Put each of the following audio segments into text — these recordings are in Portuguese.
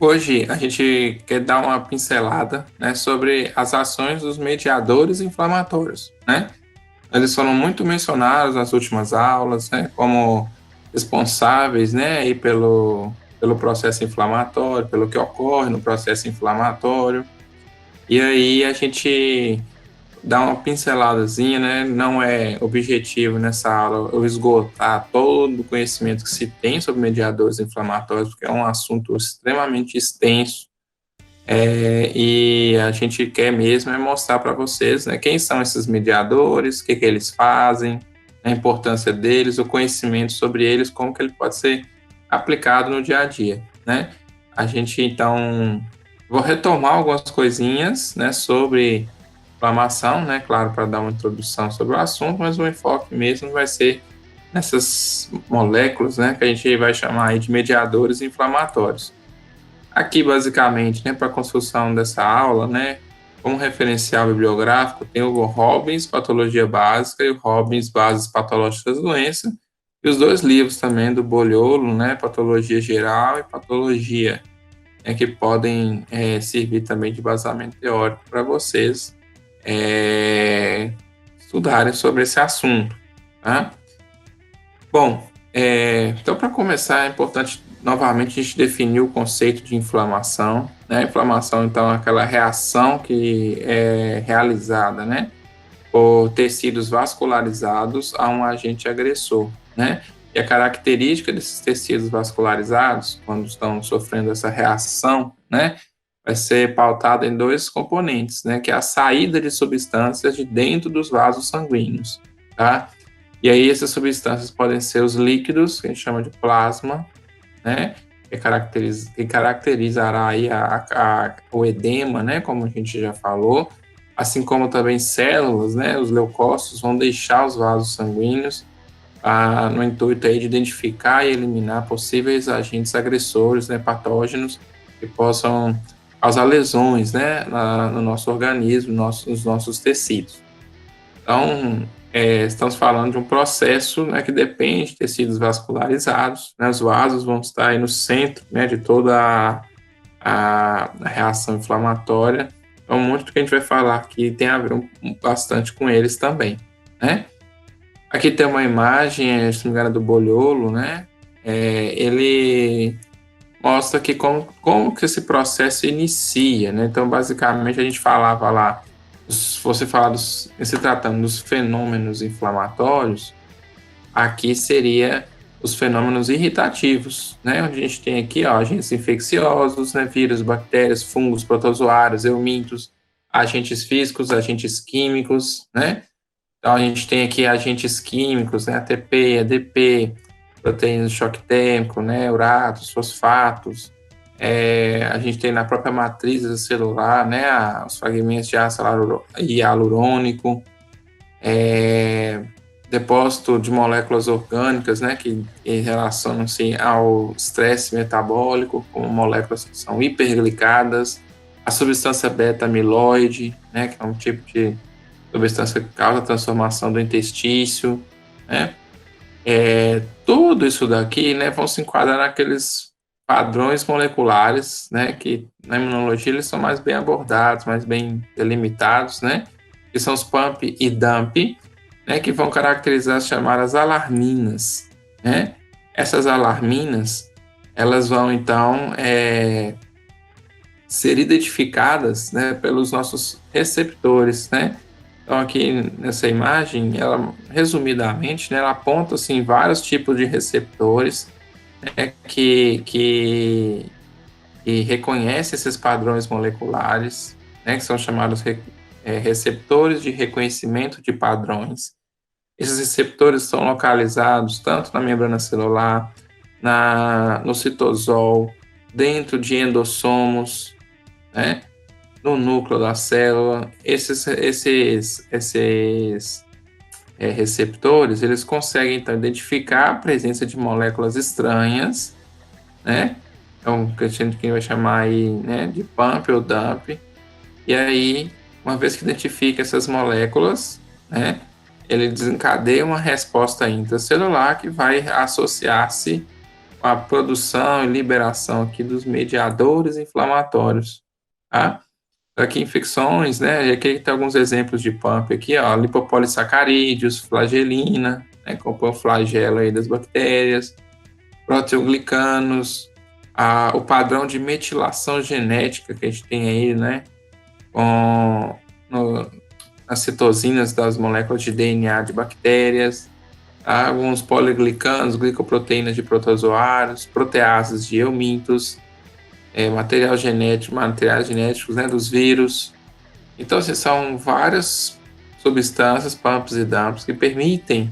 Hoje a gente quer dar uma pincelada, né, sobre as ações dos mediadores inflamatórios, né? Eles foram muito mencionados nas últimas aulas, né, como responsáveis, né, aí pelo processo inflamatório, pelo que ocorre no processo inflamatório. E aí a gente dá uma pinceladazinha, né? Não é objetivo nessa aula eu esgotar todo o conhecimento que se tem sobre mediadores inflamatórios, porque é um assunto extremamente extenso. E a gente quer mesmo é mostrar para vocês, né, quem são esses mediadores, o que eles fazem, a importância deles, o conhecimento sobre eles, como que ele pode ser aplicado no dia a dia, né? A gente, então, vou retomar algumas coisinhas, né, sobre inflamação, né, claro, para dar uma introdução sobre o assunto, mas o enfoque mesmo vai ser nessas moléculas, né, que a gente vai chamar aí de mediadores inflamatórios. Aqui, basicamente, né, para a construção dessa aula, né, como referencial bibliográfico, tem o Robbins, Patologia Básica, e o Robbins, Bases Patológicas da Doença, e os dois livros também do Bolholo, né, Patologia Geral e Patologia, né, que podem servir também de vazamento teórico para vocês estudarem sobre esse assunto. Tá? Bom, então, para começar, é importante novamente a gente definir o conceito de inflamação. Né? A inflamação, então, é aquela reação que é realizada, né, por tecidos vascularizados a um agente agressor. Né? E a característica desses tecidos vascularizados, quando estão sofrendo essa reação, né, vai ser pautada em dois componentes, né, que é a saída de substâncias de dentro dos vasos sanguíneos, tá? E aí essas substâncias podem ser os líquidos, que a gente chama de plasma, né, que caracterizará aí o edema, né, como a gente já falou, assim como também células, né, os leucócitos vão deixar os vasos sanguíneos no intuito aí de identificar e eliminar possíveis agentes agressores, né, patógenos que possam causar lesões, né, no nosso organismo, nos nossos tecidos. Então, estamos falando de um processo, né, que depende de tecidos vascularizados, né, os vasos vão estar aí no centro, né, de toda a reação inflamatória. Então, muito do que a gente vai falar aqui tem a ver bastante com eles também, né? Aqui tem uma imagem, se não me engano, do Bolholo, né? Ele mostra que como que esse processo inicia, né? Então, basicamente, a gente falava lá, se você falar se tratando dos fenômenos inflamatórios, aqui seria os fenômenos irritativos, né? Onde a gente tem aqui, ó, agentes infecciosos, né? Vírus, bactérias, fungos, protozoários, eumintos, agentes físicos, agentes químicos, né? Então, a gente tem aqui agentes químicos, né, ATP, ADP, proteínas de choque térmico, né, uratos, fosfatos. A gente tem na própria matriz celular, né, os fragmentos de ácido hialurônico, depósito de moléculas orgânicas, né, que relacionam-se ao estresse metabólico, como moléculas que são hiperglicadas, a substância beta-amiloide, né, que é um tipo de substância que causa a transformação do intestício, né? Tudo isso daqui, né, vão se enquadrar naqueles padrões moleculares, né, que na imunologia eles são mais bem abordados, mais bem delimitados, né, que são os PAMP e DAMP, né, que vão caracterizar as chamadas alarminas, né? Essas alarminas, elas vão, então, ser identificadas, né, pelos nossos receptores, né? Então, aqui nessa imagem, ela, resumidamente, né, ela aponta assim, vários tipos de receptores, né, que reconhecem esses padrões moleculares, né, que são chamados receptores de reconhecimento de padrões. Esses receptores são localizados tanto na membrana celular, no citosol, dentro de endossomos, né, no núcleo da célula. Esses receptores, eles conseguem, então, identificar a presença de moléculas estranhas, né? Então, que a gente vai chamar aí, né, de PAMP ou DAMP. E aí, uma vez que identifica essas moléculas, né, ele desencadeia uma resposta intracelular que vai associar-se a produção e liberação aqui dos mediadores inflamatórios, tá? Aqui infecções, né? E aqui tem alguns exemplos de pump aqui, ó, lipopolissacarídeos, flagelina, né? Compõe o flagelo aí das bactérias, proteoglicanos, o padrão de metilação genética que a gente tem aí, né? Com as citosinas das moléculas de DNA de bactérias, alguns poliglicanos, glicoproteínas de protozoários, proteases de eumintos, materiais genéticos, né, dos vírus. Então, assim, são várias substâncias, pumps e dumps, que permitem,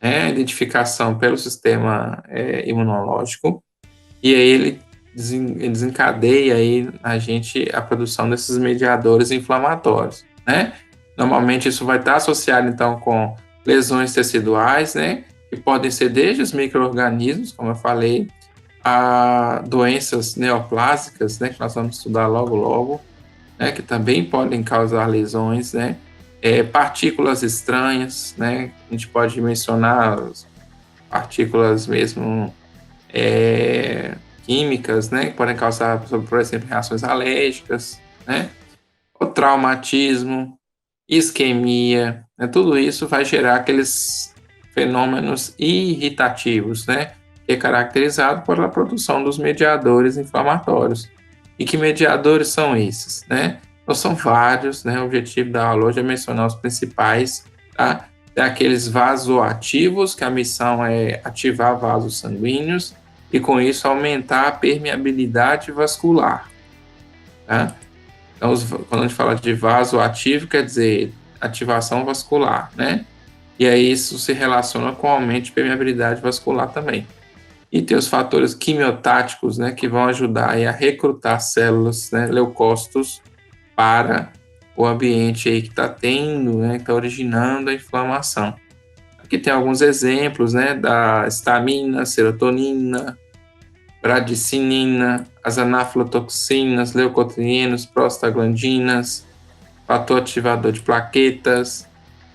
né, a identificação pelo sistema imunológico, e aí ele desencadeia aí a gente a produção desses mediadores inflamatórios, né? Normalmente isso vai estar associado, então, com lesões teciduais, né? Que podem ser desde os micro-organismos, como eu falei, a doenças neoplásicas, né? Que nós vamos estudar logo, né? Que também podem causar lesões, né? Partículas estranhas, né? A gente pode mencionar as partículas mesmo químicas, né? Que podem causar, por exemplo, reações alérgicas, né? O traumatismo, isquemia, né? Tudo isso vai gerar aqueles fenômenos irritativos, né? Que é caracterizado pela produção dos mediadores inflamatórios. E que mediadores são esses, né? Então, são vários, né? O objetivo da aula hoje é mencionar os principais, tá? Tem aqueles vasoativos, que a missão é ativar vasos sanguíneos e, com isso, aumentar a permeabilidade vascular, tá? Então, quando a gente fala de vasoativo, quer dizer ativação vascular, né? E aí isso se relaciona com o aumento de permeabilidade vascular também. E tem os fatores quimiotáticos, né, que vão ajudar aí a recrutar células, né, leucócitos para o ambiente aí que está tendo, né, que está originando a inflamação. Aqui tem alguns exemplos, né, da histamina, serotonina, bradicinina, as anafilotoxinas, leucotrienos, prostaglandinas, fator ativador de plaquetas,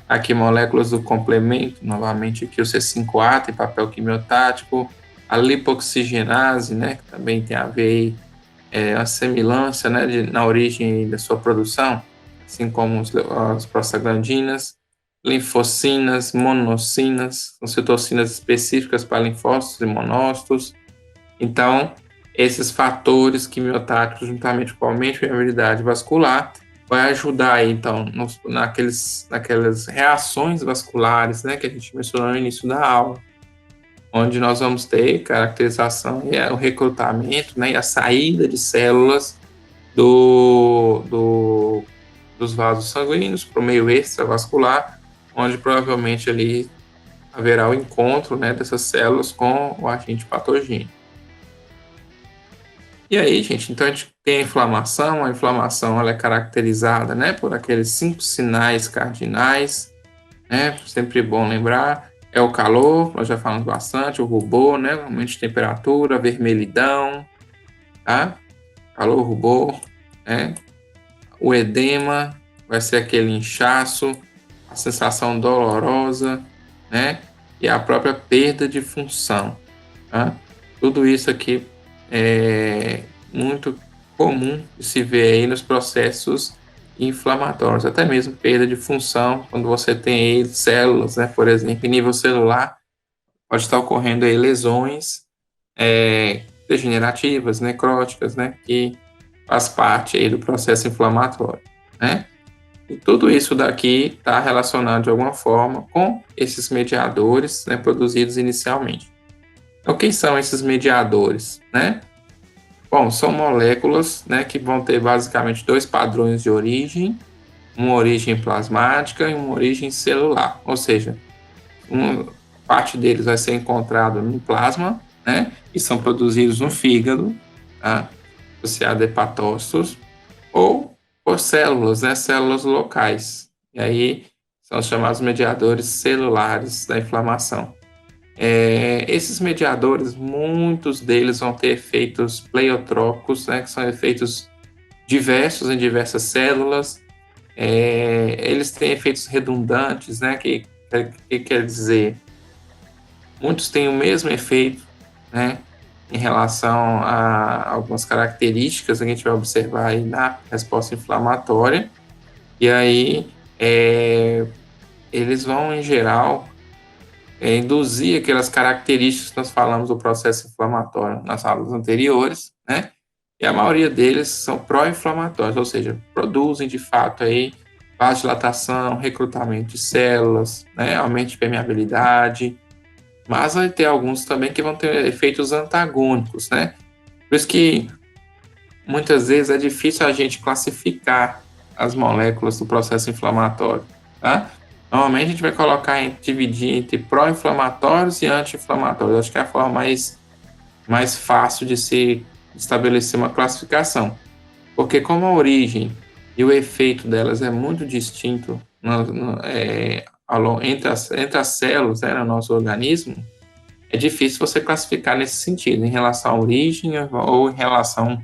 aqui moléculas do complemento, novamente aqui o C5A tem papel quimiotático, a lipoxigenase, né, que também tem a ver a semelhança, né, na origem da sua produção, assim como as prostaglandinas, linfocinas, monocinas, são citocinas específicas para linfócitos e monócitos. Então, esses fatores quimiotáticos, juntamente com o aumento de permeabilidade vascular, vai ajudar aí, então, naquelas reações vasculares, né, que a gente mencionou no início da aula, onde nós vamos ter caracterização e o recrutamento, né, e a saída de células dos vasos sanguíneos para o meio extravascular, onde provavelmente ali haverá o encontro, né, dessas células com o agente patogênico. E aí, gente, então a gente tem a inflamação ela é caracterizada, né, por aqueles 5 sinais cardinais, né, sempre bom lembrar, é o calor, nós já falamos bastante, o rubor, né, aumento de temperatura, vermelhidão, tá, calor, rubor, né, o edema, vai ser aquele inchaço, a sensação dolorosa, né, e a própria perda de função, tá, tudo isso aqui é muito comum de se ver aí nos processos inflamatórios, até mesmo perda de função, quando você tem aí células, né, por exemplo, em nível celular, pode estar ocorrendo aí lesões degenerativas, necróticas, né, que faz parte aí do processo inflamatório, né? E tudo isso daqui está relacionado de alguma forma com esses mediadores, né, produzidos inicialmente. Então, quem são esses mediadores, né? Bom, são moléculas, né, que vão ter basicamente 2 padrões de origem, uma origem plasmática e uma origem celular, ou seja, uma parte deles vai ser encontrada no plasma, né, e são produzidos no fígado, tá, associado a hepatócitos, ou por células, né, células locais, e aí são os chamados mediadores celulares da inflamação. Esses mediadores, muitos deles vão ter efeitos pleiotrópicos, né, que são efeitos diversos em diversas células. Eles têm efeitos redundantes, né, que quer dizer, muitos têm o mesmo efeito, né, em relação a algumas características que a gente vai observar aí na resposta inflamatória, e aí eles vão, em geral, induzir aquelas características que nós falamos do processo inflamatório nas aulas anteriores, né? E a maioria deles são pró-inflamatórios, ou seja, produzem de fato aí vasodilatação, recrutamento de células, né? Aumento de permeabilidade, mas vai ter alguns também que vão ter efeitos antagônicos, né? Por isso que muitas vezes é difícil a gente classificar as moléculas do processo inflamatório, tá? Normalmente a gente vai dividir entre pró-inflamatórios e anti-inflamatórios. Acho que é a forma mais fácil de se estabelecer uma classificação. Porque como a origem e o efeito delas é muito distinto entre as células, né, no nosso organismo, é difícil você classificar nesse sentido, em relação à origem ou em relação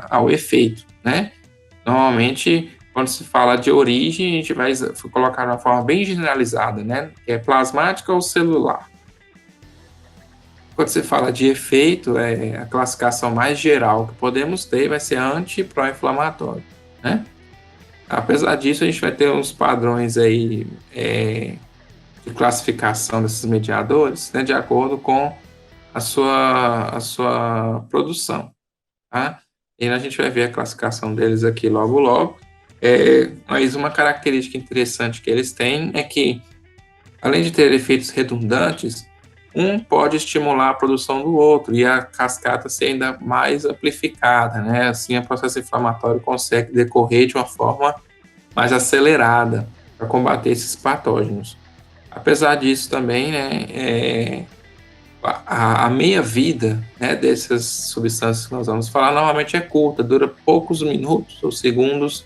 ao efeito, né? Normalmente, quando se fala de origem, a gente vai colocar de uma forma bem generalizada, né? Que é plasmática ou celular. Quando se fala de efeito, a classificação mais geral que podemos ter vai ser anti- e pró-inflamatório, né? Apesar disso, a gente vai ter uns padrões aí de classificação desses mediadores, né, de acordo com a sua produção, tá? E a gente vai ver a classificação deles aqui logo, logo. Mas uma característica interessante que eles têm é que, além de ter efeitos redundantes, um pode estimular a produção do outro e a cascata ser ainda mais amplificada, né? Assim, o processo inflamatório consegue decorrer de uma forma mais acelerada para combater esses patógenos. Apesar disso também, né, a meia-vida, né, dessas substâncias que nós vamos falar normalmente é curta, dura poucos minutos ou segundos,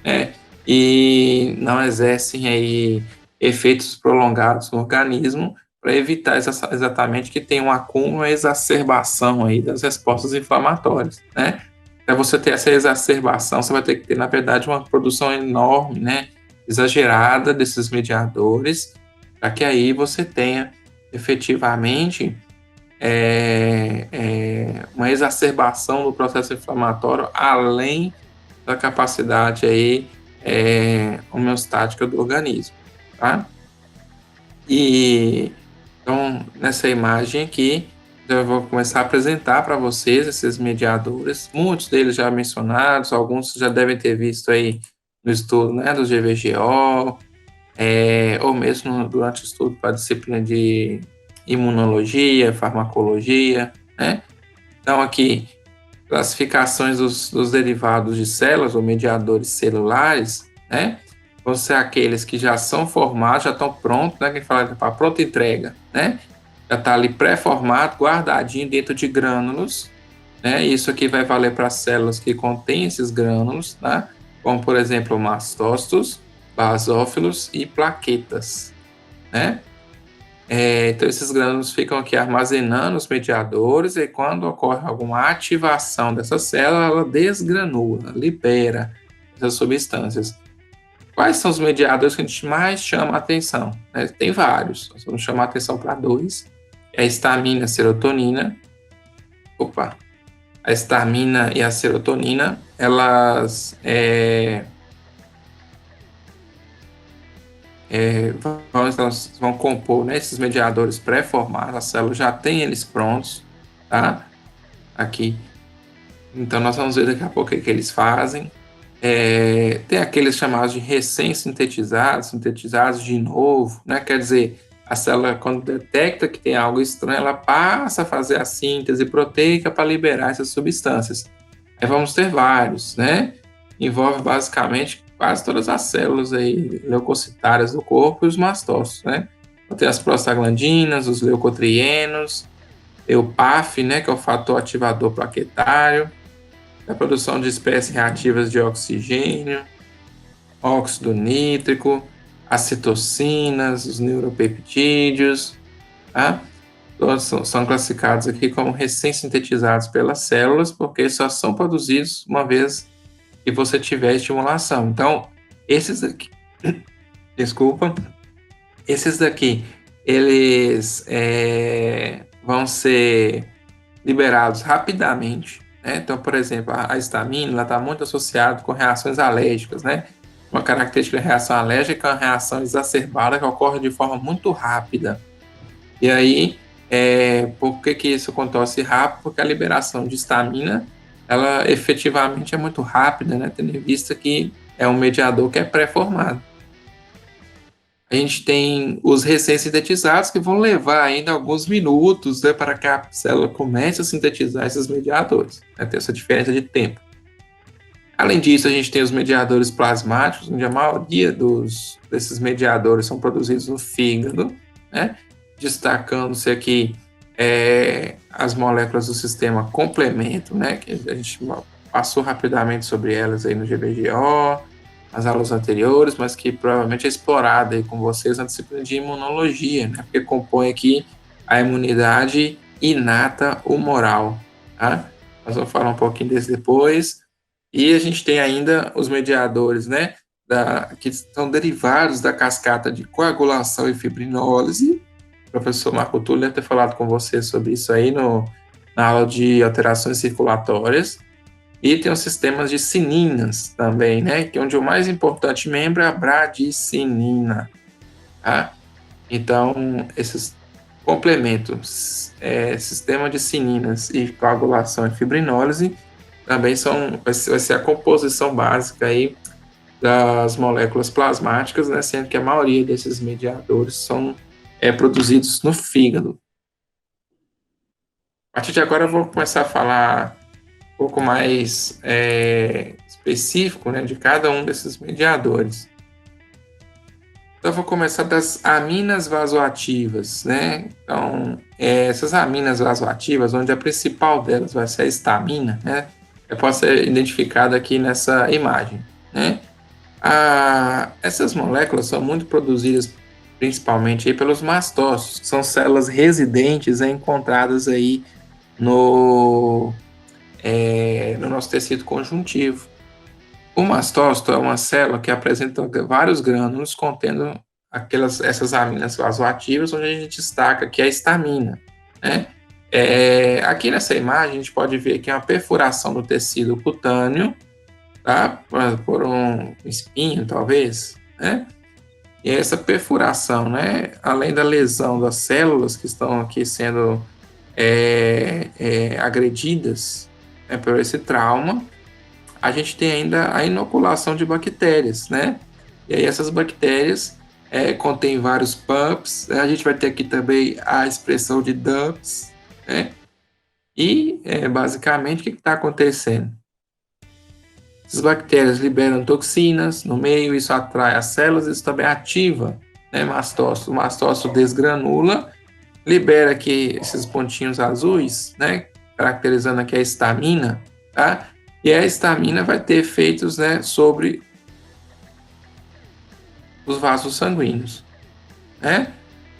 né, e não exercem aí efeitos prolongados no organismo para evitar exatamente que tenha um acúmulo e exacerbação aí das respostas inflamatórias, né. Para você ter essa exacerbação, você vai ter que ter, na verdade, uma produção enorme, né, exagerada desses mediadores, para que aí você tenha efetivamente uma exacerbação do processo inflamatório além da capacidade aí, homeostática do organismo, tá? E então, nessa imagem aqui, eu vou começar a apresentar para vocês esses mediadores, muitos deles já mencionados, alguns já devem ter visto aí no estudo, né, do GVGO, ou mesmo durante o estudo para a disciplina de imunologia, farmacologia, né? Então, aqui, classificações dos derivados de células ou mediadores celulares, né? Vão ser aqueles que já são formados, já estão prontos, né? Que a gente fala para pronta entrega, né? Já está ali pré-formado, guardadinho dentro de grânulos, né? Isso aqui vai valer para células que contêm esses grânulos, né? Como, por exemplo, mastócitos, basófilos e plaquetas, né? Então, esses grânulos ficam aqui armazenando os mediadores e quando ocorre alguma ativação dessa célula, ela desgranula, libera essas substâncias. Quais são os mediadores que a gente mais chama a atenção? Tem vários, nós vamos chamar a atenção para dois. É a histamina e a serotonina. A histamina e a serotonina, elas vão compor, né, esses mediadores pré-formados, a célula já tem eles prontos, tá? Aqui. Então, nós vamos ver daqui a pouco o que eles fazem. Tem aqueles chamados de sintetizados de novo, né? Quer dizer, a célula, quando detecta que tem algo estranho, ela passa a fazer a síntese proteica para liberar essas substâncias. Aí vamos ter vários, né? Envolve basicamente quase todas as células aí leucocitárias do corpo e os mastócitos, né? Então, tem as prostaglandinas, os leucotrienos, tem o PAF, né, que é o fator ativador plaquetário, a produção de espécies reativas de oxigênio, óxido nítrico, as citocinas, os neuropeptídeos, tá? Todos são classificados aqui como recém-sintetizados pelas células, porque só são produzidos uma vez que você tiver estimulação. Então, esses aqui, desculpa, esses daqui, eles vão ser liberados rapidamente, né? Então, por exemplo, a histamina está muito associada com reações alérgicas, né? Uma característica da reação alérgica é uma reação exacerbada que ocorre de forma muito rápida. E aí, por que isso acontece rápido? Porque a liberação de histamina, ela efetivamente é muito rápida, né? Tendo em vista que é um mediador que é pré-formado. A gente tem os recém-sintetizados que vão levar ainda alguns minutos, né, para que a célula comece a sintetizar esses mediadores, né? Tem essa diferença de tempo. Além disso, a gente tem os mediadores plasmáticos, onde a maioria desses mediadores são produzidos no fígado, né? Destacando-se aqui as moléculas do sistema complemento, né? Que a gente passou rapidamente sobre elas aí no GBGO, nas aulas anteriores, mas que provavelmente é explorada aí com vocês na disciplina de imunologia, né? Porque compõe aqui a imunidade inata humoral, tá? Nós vamos falar um pouquinho desse depois. E a gente tem ainda os mediadores, né, que são derivados da cascata de coagulação e fibrinólise. O professor Marco Túlio deve ter falado com você sobre isso aí na aula de alterações circulatórias. E tem os sistemas de sininas também, né, que onde o mais importante membro é a bradicinina. Tá? Então, esses complementos, sistema de sininas e coagulação e fibrinólise, também vai ser a composição básica aí das moléculas plasmáticas, né, sendo que a maioria desses mediadores são produzidos no fígado. A partir de agora eu vou começar a falar um pouco mais específico, né, de cada um desses mediadores. Então, eu vou começar das aminas vasoativas, né? Então, essas aminas vasoativas, onde a principal delas vai ser a histamina, né? Pode ser identificada aqui nessa imagem, né? Essas moléculas são muito produzidas principalmente aí pelos mastócitos, que são células residentes encontradas aí no nosso tecido conjuntivo. O mastócito é uma célula que apresenta vários grânulos contendo essas aminas vasoativas, onde a gente destaca que é a histamina, né? Aqui nessa imagem a gente pode ver que é uma perfuração do tecido cutâneo, tá? Por um espinho, talvez, né? E essa perfuração, né? Além da lesão das células que estão aqui sendo agredidas, né, por esse trauma, a gente tem ainda a inoculação de bactérias, né? E aí essas bactérias contêm vários pumps, né? A gente vai ter aqui também a expressão de dumps, né? E basicamente o que está acontecendo? Essas bactérias liberam toxinas no meio, isso atrai as células, isso também ativa, né, mastócito. O mastócito desgranula, libera aqui esses pontinhos azuis, né, caracterizando aqui a histamina, tá? E a histamina vai ter efeitos, né, sobre os vasos sanguíneos, né?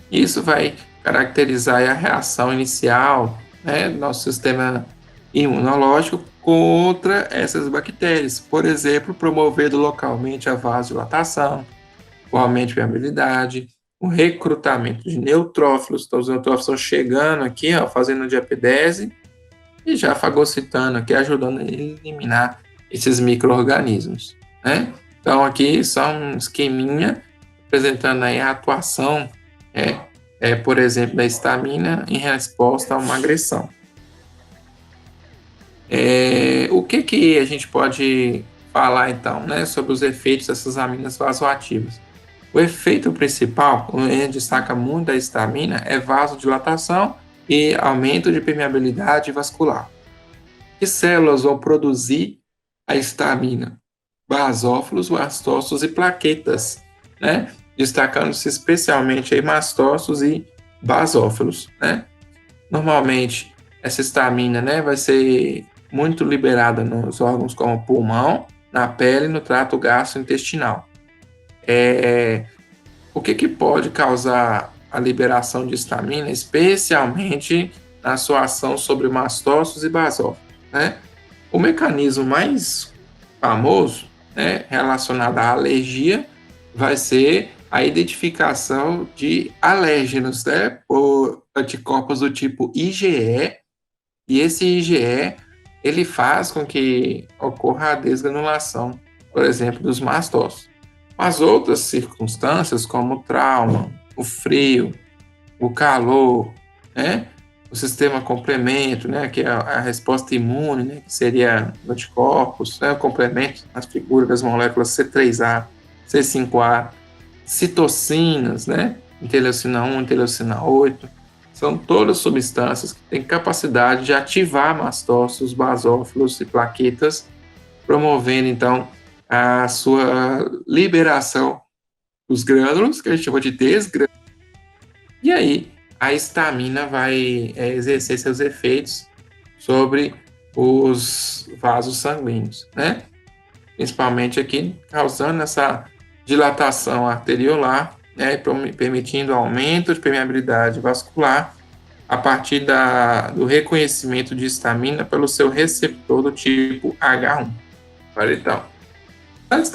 Isso vai caracterizar a reação inicial, né, do nosso sistema imunológico contra essas bactérias. Por exemplo, promovendo localmente a vasodilatação, o aumento de permeabilidade, o recrutamento de neutrófilos. Então, os neutrófilos estão chegando aqui, ó, fazendo diapedese e já fagocitando aqui, ajudando a eliminar esses micro-organismos, né? Então, aqui só um esqueminha apresentando aí a atuação, por exemplo, da histamina em resposta a uma agressão. O que a gente pode falar, então, né, sobre os efeitos dessas aminas vasoativas? O efeito principal, a gente destaca muito da histamina, é vasodilatação e aumento de permeabilidade vascular. Que células vão produzir a histamina? Basófilos, mastócitos e plaquetas, né? Destacando-se especialmente aí mastócitos e basófilos, né? Normalmente, essa histamina, né, vai ser muito liberada nos órgãos como o pulmão, na pele e no trato gastrointestinal. O que pode causar a liberação de histamina, especialmente na sua ação sobre mastócitos e basófilos, né? O mecanismo mais famoso, né, relacionado à alergia, vai ser a identificação de alérgenos, né, por anticorpos do tipo IgE, e esse IgE, ele faz com que ocorra a desgranulação, por exemplo, dos mastócitos. As outras circunstâncias, como o trauma, o frio, o calor, né? O sistema complemento, né? Que é a resposta imune, né? Que seria anticorpos, né? O complemento, as figuras das moléculas C3A, C5A, citocinas, né? Interleucina 1, interleucina 8, são todas substâncias que têm capacidade de ativar mastócitos, basófilos e plaquetas, promovendo, então, a sua liberação dos grânulos, que a gente chama de desgranulação. E aí, a histamina vai exercer seus efeitos sobre os vasos sanguíneos, né? Principalmente aqui, causando essa dilatação arteriolar, né? Permitindo aumento de permeabilidade vascular a partir do reconhecimento de histamina pelo seu receptor do tipo H1. Então,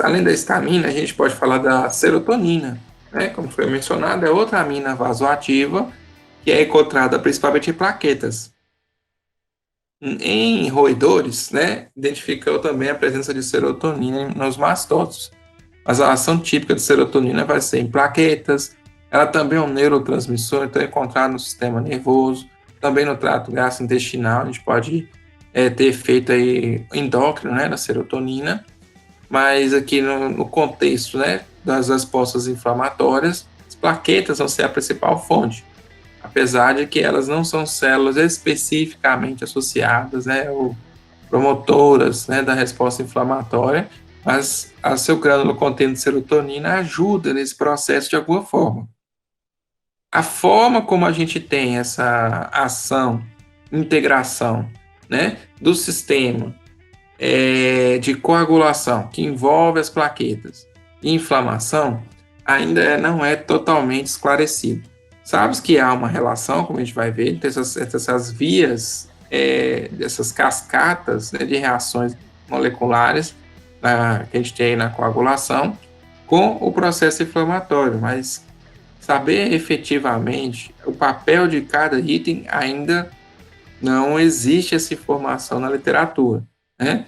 além da histamina, a gente pode falar da serotonina, né? Como foi mencionado, é outra amina vasoativa que é encontrada principalmente em plaquetas. Em roedores, né, identificou também a presença de serotonina nos mastócitos. Mas a ação típica de serotonina vai ser em plaquetas. Ela também é um neurotransmissor, então é encontrado no sistema nervoso, também no trato gastrointestinal. A gente pode ter efeito aí endócrino, né, na serotonina. Mas aqui no contexto, né, das respostas inflamatórias, as plaquetas vão ser a principal fonte, apesar de que elas não são células especificamente associadas, né, ou promotoras, né, da resposta inflamatória, mas a seu grânulo contendo serotonina ajuda nesse processo de alguma forma. A forma como a gente tem essa ação, integração, né, do sistema de coagulação, que envolve as plaquetas, e inflamação, ainda não é totalmente esclarecido. Sabe que há uma relação, como a gente vai ver, entre essas vias, dessas cascatas, né, de reações moleculares que a gente tem na coagulação com o processo inflamatório, mas saber efetivamente o papel de cada item ainda não existe essa informação na literatura, né?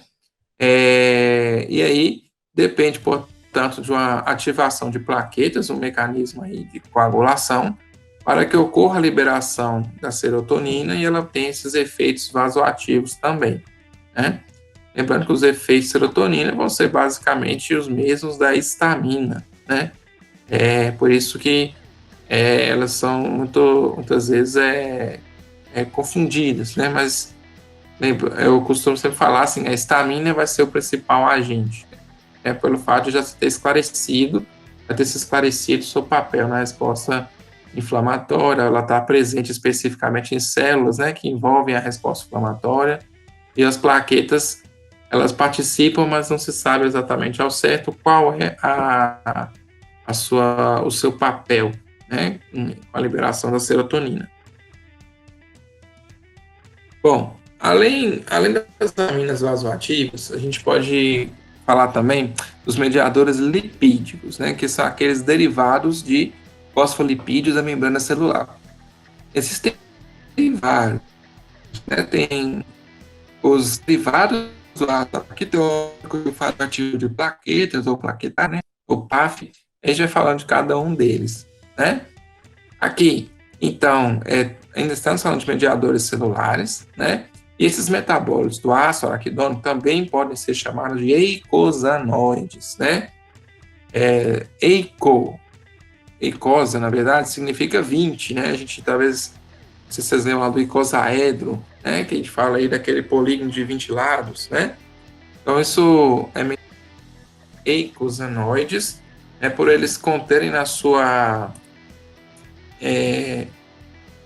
E aí depende, portanto, de uma ativação de plaquetas, um mecanismo aí de coagulação, para que ocorra a liberação da serotonina e ela tenha esses efeitos vasoativos também, né? Lembrando que os efeitos de serotonina vão ser basicamente os mesmos da histamina, né? Por isso que elas são muitas vezes confundidas, né? Mas eu costumo sempre falar assim, a histamina vai ser o principal agente, pelo fato de já ter esclarecido, já ter se esclarecido seu papel na resposta inflamatória, ela está presente especificamente em células, né, que envolvem a resposta inflamatória, e as plaquetas, elas participam, mas não se sabe exatamente ao certo qual é o seu papel, né, com a liberação da serotonina. Bom, além das aminas vasoativas, a gente pode falar também dos mediadores lipídicos, né, que são aqueles derivados de fosfolipídios da membrana celular. Existem vários, né, tem os derivados do ácido araquidônico, o fator ativo de plaquetas ou plaquetar, né, o PAF, a gente vai falando de cada um deles, né? Aqui, então, ainda estamos falando de mediadores celulares, né? E esses metabólitos do ácido araquidônico também podem ser chamados de eicosanoides, né? Eicosa, na verdade, significa 20, né? A gente talvez, não sei se vocês lembram lá do icosaedro, né? Que a gente fala aí daquele polígono de 20 lados, né? Então, isso é eicosanoides, por eles conterem na sua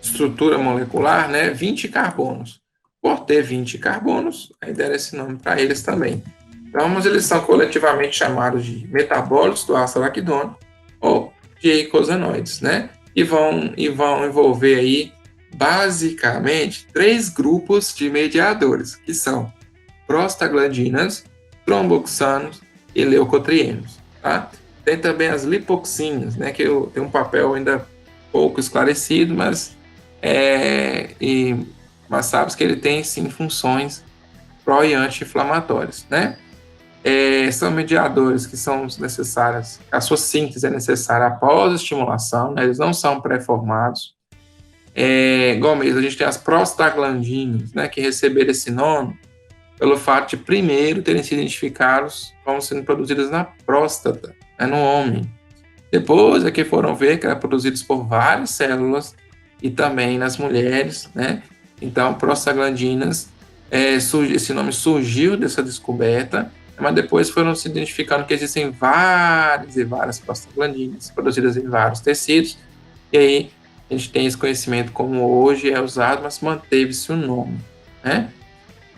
estrutura molecular, né, 20 carbonos. Por ter 20 carbonos, aí deram esse nome para eles também. Então, mas eles são coletivamente chamados de metabólitos do ácido araquidônico ou de eicosanoides, né? E vão envolver aí, basicamente, 3 grupos de mediadores, que são prostaglandinas, tromboxanos e leucotrienos, tá? Tem também as lipoxinas, né, que tem um papel ainda pouco esclarecido, mas Mas sabe que ele tem sim funções pró e anti-inflamatórias, né? São mediadores que são necessários, a sua síntese é necessária após a estimulação, né? Eles não são pré-formados. Igual mesmo, a gente tem as prostaglandinas, né, que receberam esse nome pelo fato de primeiro terem sido identificados como sendo produzidas na próstata, né, no homem. Depois é que foram ver que eram produzidos por várias células e também nas mulheres, né? Então, prostaglandinas, esse nome surgiu dessa descoberta, mas depois foram se identificando que existem várias e várias prostaglandinas produzidas em vários tecidos, e aí a gente tem esse conhecimento como hoje é usado, mas manteve-se o nome, né?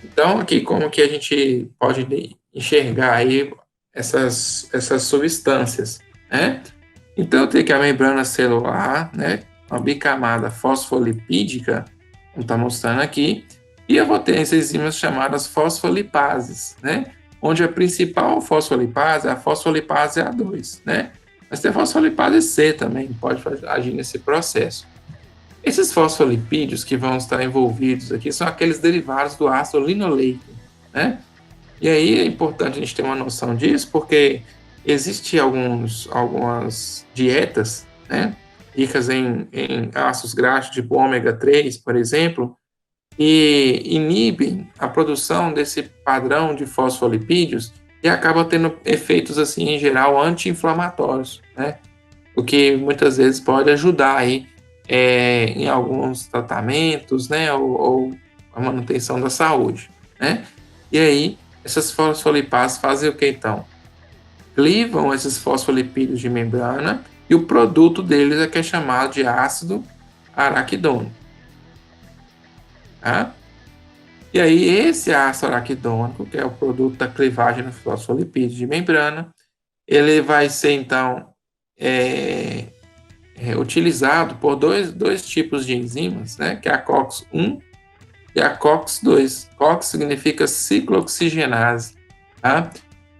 Então, aqui, como que a gente pode enxergar aí essas substâncias, né? Então, tem aqui a membrana celular, né? Uma bicamada fosfolipídica, como está mostrando aqui, e eu vou ter as enzimas chamadas fosfolipases, né? Onde a principal fosfolipase é a fosfolipase A2, né? Mas tem a fosfolipase C também, que pode agir nesse processo. Esses fosfolipídios que vão estar envolvidos aqui são aqueles derivados do ácido linoleico, né? E aí é importante a gente ter uma noção disso, porque existem algumas dietas, né, ricas em ácidos graxos, tipo ômega 3, por exemplo, e inibem a produção desse padrão de fosfolipídios e acaba tendo efeitos, assim, em geral, anti-inflamatórios, né? O que muitas vezes pode ajudar aí em alguns tratamentos, né, ou a manutenção da saúde, né? E aí, essas fosfolipases fazem o que então? Clivam esses fosfolipídios de membrana e o produto deles é que é chamado de ácido araquidônico, tá? E aí, esse ácido araquidônico, que é o produto da clivagem dos fosfolipídios de membrana, ele vai ser, então, utilizado por dois tipos de enzimas, né, que é a COX-1 e a COX-2. COX significa ciclooxigenase, tá?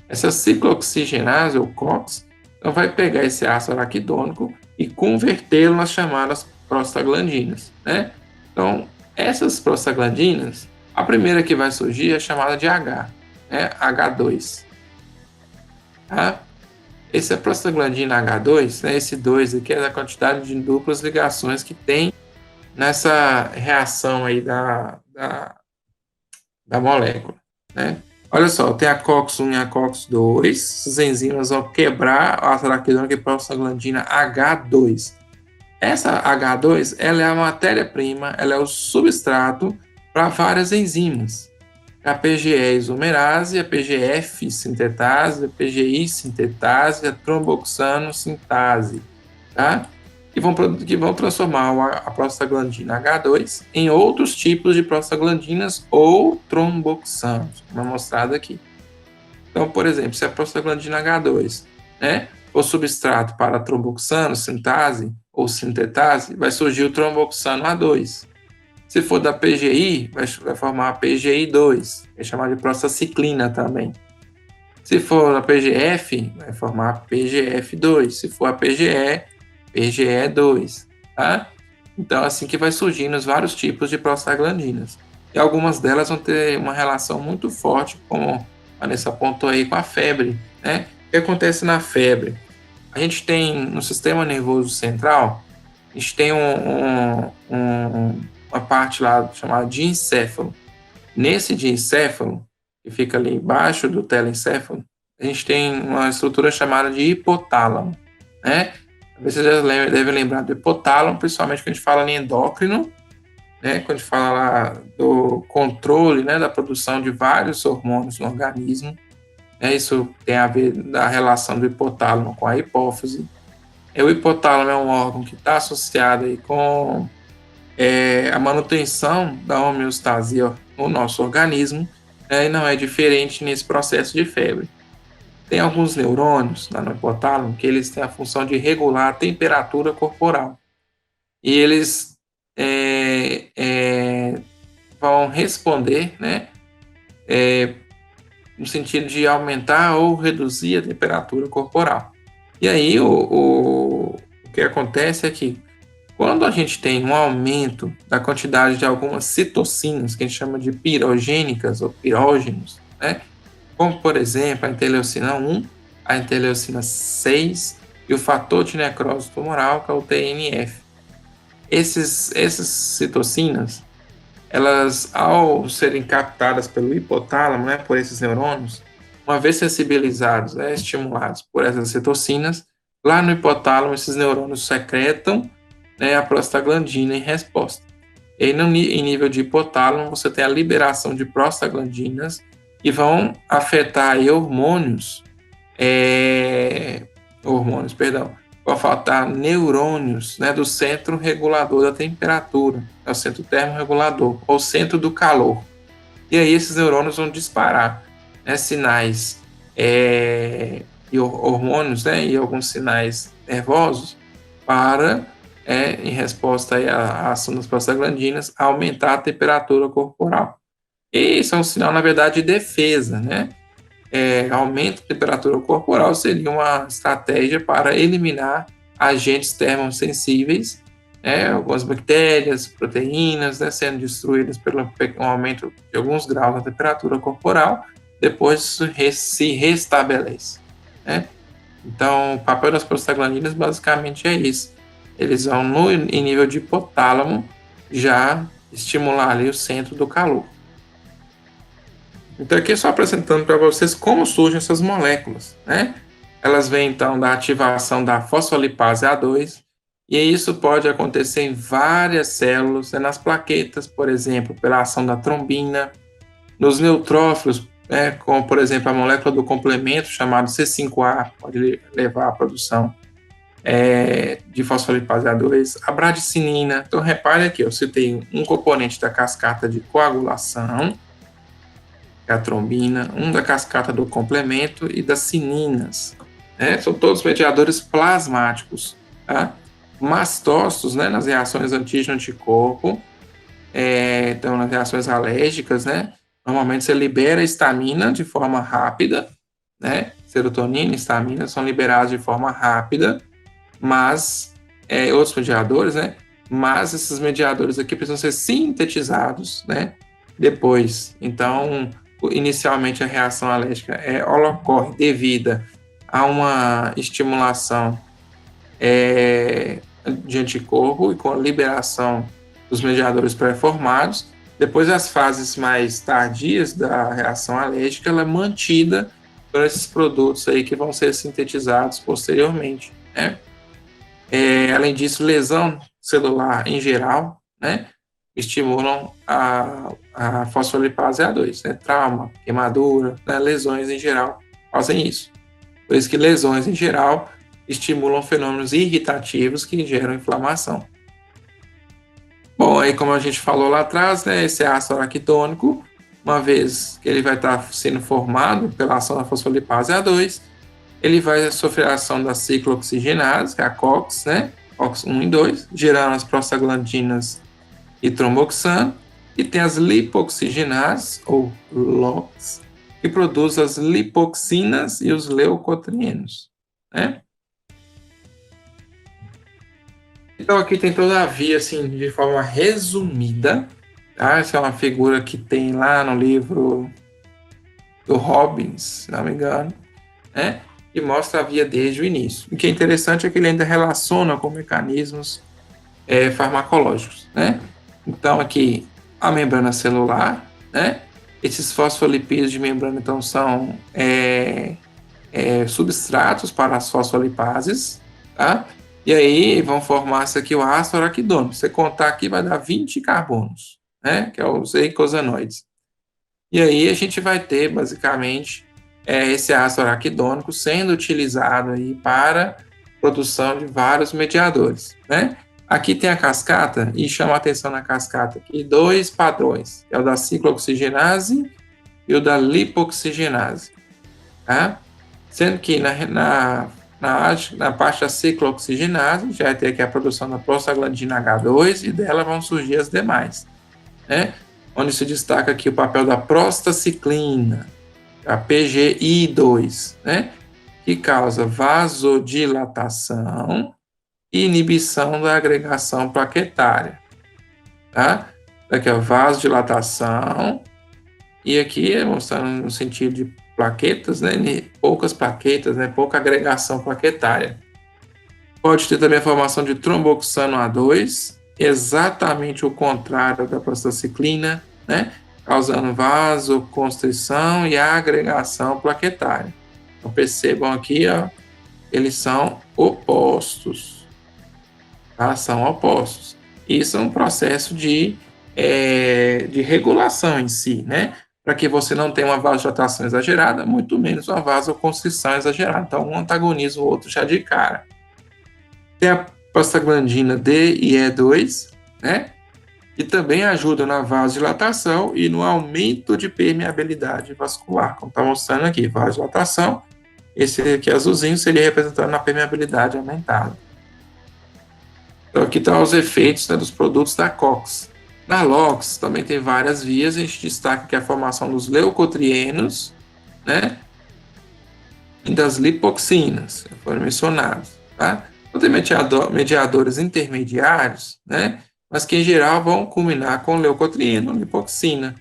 Essa ciclooxigenase, ou COX, então vai pegar esse ácido araquidônico e convertê-lo nas chamadas prostaglandinas, né? Então, essas prostaglandinas, a primeira que vai surgir é chamada de H, né? H2, tá? Esse é a prostaglandina H2, né? Esse 2 aqui é da quantidade de duplas ligações que tem nessa reação aí da molécula, né? Olha só, tem a COX-1 e a COX-2, essas enzimas vão quebrar a araquidônica e prostaglandina H2. Essa H2, ela é a matéria-prima, ela é o substrato para várias enzimas. A PGE isomerase, a PGF sintetase, a PGI sintetase, a tromboxano sintase, tá? Que vão transformar a prostaglandina H2 em outros tipos de prostaglandinas ou tromboxanos, como é mostrado aqui. Então, por exemplo, se a prostaglandina H2, né, for substrato para a tromboxano sintase ou sintetase, vai surgir o tromboxano A2. Se for da PGI, vai formar a PGI2, que é chamada de prostaciclina também. Se for a PGF, vai formar a PGF2. Se for a PGE, PGE2, tá? Então, assim que vai surgindo os vários tipos de prostaglandinas. E algumas delas vão ter uma relação muito forte, como a Vanessa apontou aí, com a febre, né? O que acontece na febre? A gente tem, no sistema nervoso central, a gente tem uma parte lá chamada diencéfalo. Nesse diencéfalo, que fica ali embaixo do telencéfalo, a gente tem uma estrutura chamada de hipotálamo, né? Vocês já devem lembrar do hipotálamo, principalmente quando a gente fala em endócrino, né? Quando a gente fala lá do controle, né, da produção de vários hormônios no organismo. Isso tem a ver da relação do hipotálamo com a hipófise. O hipotálamo é um órgão que está associado aí com a manutenção da homeostasia no nosso organismo, né, e não é diferente nesse processo de febre. Tem alguns neurônios no hipotálamo que eles têm a função de regular a temperatura corporal. E eles vão responder, né, no sentido de aumentar ou reduzir a temperatura corporal. E aí o que acontece é que Quando a gente tem um aumento da quantidade de algumas citocinas, que a gente chama de pirogênicas ou pirógenos, né? Como, por exemplo, a interleucina 1, a interleucina 6 e o fator de necrose tumoral, que é o TNF. Essas citocinas, elas, ao serem captadas pelo hipotálamo, né, por esses neurônios, uma vez sensibilizados, né, estimulados por essas citocinas, lá no hipotálamo esses neurônios secretam, né, a prostaglandina em resposta. E aí, em nível de hipotálamo, você tem a liberação de prostaglandinas que vão afetar aí vão faltar neurônios, né, do centro regulador da temperatura, é o centro termorregulador, ou centro do calor. E aí esses neurônios vão disparar, né, sinais e hormônios, né, e alguns sinais nervosos para, em resposta aí à ação das prostaglandinas, aumentar a temperatura corporal. E isso é um sinal, na verdade, de defesa, né? Aumento da temperatura corporal seria uma estratégia para eliminar agentes termosensíveis, algumas bactérias, proteínas, né, sendo destruídas pelo um aumento de alguns graus da temperatura corporal, depois se restabelece, né? Então, o papel das prostaglandinas basicamente é isso. Eles vão, em nível de hipotálamo, já estimular ali o centro do calor. Então, aqui só apresentando para vocês como surgem essas moléculas, né? Elas vêm, então, da ativação da fosfolipase A2, e isso pode acontecer em várias células, né? Nas plaquetas, por exemplo, pela ação da trombina, nos neutrófilos, né? Como, por exemplo, a molécula do complemento, chamado C5A, pode levar à produção de fosfolipase A2, a bradicinina. Então, repare aqui, eu citei um componente da cascata de coagulação, a trombina, da cascata do complemento e das cininas, né? São todos mediadores plasmáticos, tá? Mastócitos, né, nas reações antígeno-anticorpo, então nas reações alérgicas, né, normalmente você libera histamina de forma rápida, né, serotonina e histamina são liberados de forma rápida, mas outros mediadores, né, mas esses mediadores aqui precisam ser sintetizados, né, depois. Então, inicialmente a reação alérgica ocorre devida a uma estimulação de anticorpo e com a liberação dos mediadores pré-formados. Depois, as fases mais tardias da reação alérgica, ela é mantida por esses produtos aí que vão ser sintetizados posteriormente, né? Além disso, lesão celular em geral, né, estimulam a fosfolipase A2, né? Trauma, queimadura, né? Lesões em geral fazem isso. Por isso que lesões em geral estimulam fenômenos irritativos que geram inflamação. Bom, aí como a gente falou lá atrás, né, esse ácido araquidônico, uma vez que ele vai estar sendo formado pela ação da fosfolipase A2, ele vai sofrer a ação da ciclooxigenase, que é a COX, né, COX-1 e 2, gerando as prostaglandinas e tromboxano, e tem as lipoxigenases, ou LOX, que produzem as lipoxinas e os leucotrienos, né? Então aqui tem toda a via, assim, de forma resumida, tá? Essa é uma figura que tem lá no livro do Robbins, se não me engano, né? E mostra a via desde o início. O que é interessante é que ele ainda relaciona com mecanismos farmacológicos, né? Então aqui a membrana celular, né? Esses fosfolipídios de membrana, então, são substratos para as fosfolipases, tá? E aí vão formar-se aqui o ácido araquidônico. Você contar aqui vai dar 20 carbonos, né? Que é os eicosanoides. E aí a gente vai ter, basicamente, esse ácido araquidônico sendo utilizado aí para produção de vários mediadores, né? Aqui tem a cascata, e chama a atenção na cascata aqui, dois padrões, é o da ciclooxigenase e o da lipoxigenase, tá? Sendo que na parte da ciclooxigenase, já vai ter aqui a produção da prostaglandina H2 e dela vão surgir as demais, né? Onde se destaca aqui o papel da prostaciclina, a PGI2, né? Que causa vasodilatação e inibição da agregação plaquetária, tá? Aqui, ó, vasodilatação, e aqui mostrando no sentido de plaquetas, né? Poucas plaquetas, né? Pouca agregação plaquetária. Pode ter também a formação de tromboxano A2, exatamente o contrário da prostaciclina, né? Causando vasoconstrição e agregação plaquetária. Então percebam aqui, ó, eles são opostos, tá? São opostos. Isso é um processo de regulação em si, né? Para que você não tenha uma vasodilatação exagerada, muito menos uma vasoconstrição exagerada. Então, um antagoniza o outro já de cara. Tem a prostaglandina D e E2, né? Que também ajuda na vasodilatação e no aumento de permeabilidade vascular. Como está mostrando aqui, vasodilatação. Esse aqui azulzinho seria representado na permeabilidade aumentada. Então, aqui estão os efeitos, né, dos produtos da COX. Na LOX também tem várias vias, a gente destaca que a formação dos leucotrienos, né, e das lipoxinas, que foram mencionados, tá? Então, tem mediadores intermediários, né, mas que em geral vão culminar com leucotrieno, lipoxina.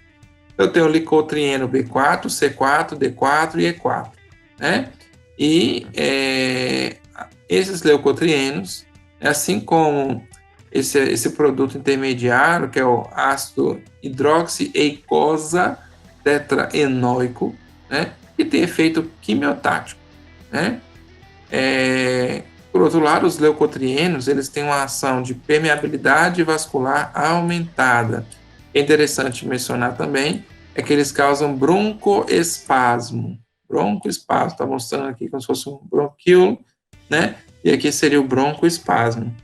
Eu tenho o leucotrieno B4, C4, D4 e E4, né? E esses leucotrienos, assim como esse produto intermediário, que é o ácido hidroxieicosa tetraenóico, né, que tem efeito quimiotático, né? Por outro lado, os leucotrienos, eles têm uma ação de permeabilidade vascular aumentada. É interessante mencionar também é que eles causam broncoespasmo. Broncoespasmo, está mostrando aqui como se fosse um bronquíolo, né? E aqui seria o broncoespasmo.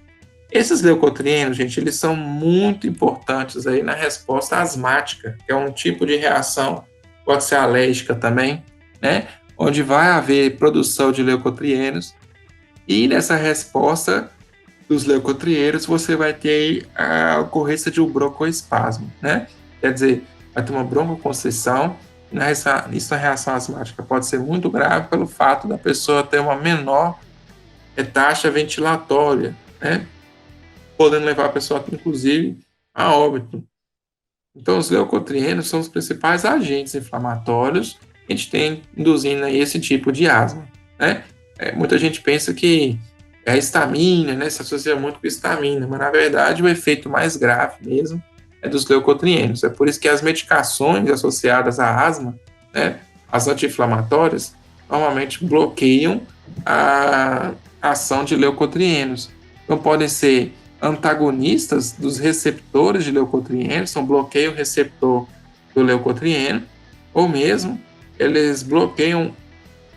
Esses leucotrienos, gente, eles são muito importantes aí na resposta asmática, que é um tipo de reação, pode ser alérgica também, né? Onde vai haver produção de leucotrienos, e nessa resposta dos leucotrienos você vai ter a ocorrência de um broncoespasmo, né? Quer dizer, vai ter uma broncoconstrição, e isso na reação asmática pode ser muito grave pelo fato da pessoa ter uma menor taxa ventilatória, né? Podendo levar a pessoa, inclusive, a óbito. Então, os leucotrienos são os principais agentes inflamatórios que a gente tem induzindo aí esse tipo de asma, né? Muita gente pensa que a histamina, né, se associa muito com histamina, mas na verdade o efeito mais grave mesmo é dos leucotrienos. É por isso que as medicações associadas à asma, né, as anti-inflamatórias, normalmente bloqueiam a ação de leucotrienos. Então podem ser antagonistas dos receptores de leucotrienos, então bloqueiam o receptor do leucotrieno, ou mesmo eles bloqueiam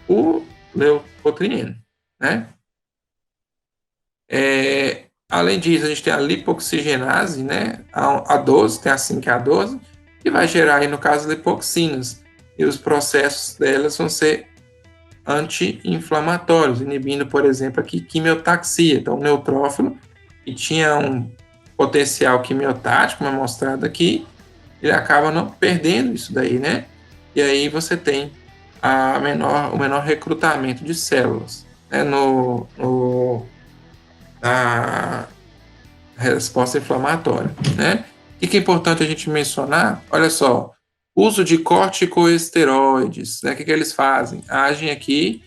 o leucotrieno, né? Além disso, a gente tem a lipoxigenase, né? A 12, tem a 5 e a 12, que vai gerar, aí, no caso, lipoxinas. E os processos delas vão ser anti-inflamatórios, inibindo, por exemplo, aqui quimiotaxia. Então, o neutrófilo, que tinha um potencial quimiotático, como é mostrado aqui, ele acaba não perdendo isso daí, né? E aí você tem o menor recrutamento de células, né, na resposta inflamatória, né? O que é importante a gente mencionar? Olha só, uso de corticosteroides, né? O que eles fazem? Agem aqui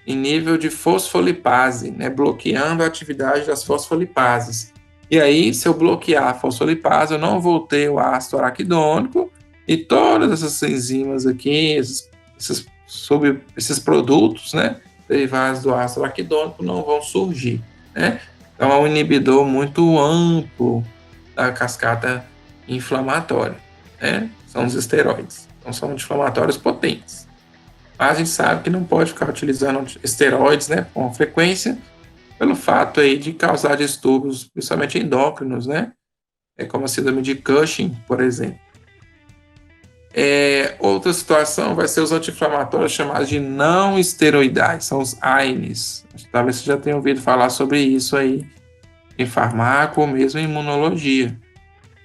em nível de fosfolipase, né? Bloqueando a atividade das fosfolipases. E aí, se eu bloquear a fosfolipase, eu não vou ter o ácido araquidônico e todas essas enzimas aqui, esses produtos, né, derivados do ácido araquidônico não vão surgir, né? Então é um inibidor muito amplo da cascata inflamatória, né? São os esteroides. Então são anti-inflamatórios potentes. Mas a gente sabe que não pode ficar utilizando esteroides, né, com frequência, pelo fato aí de causar distúrbios, principalmente endócrinos, né? Como a síndrome de Cushing, por exemplo. Outra situação vai ser os anti-inflamatórios chamados de não esteroidais, são os AINES. Talvez você já tenha ouvido falar sobre isso aí em farmaco ou mesmo em imunologia.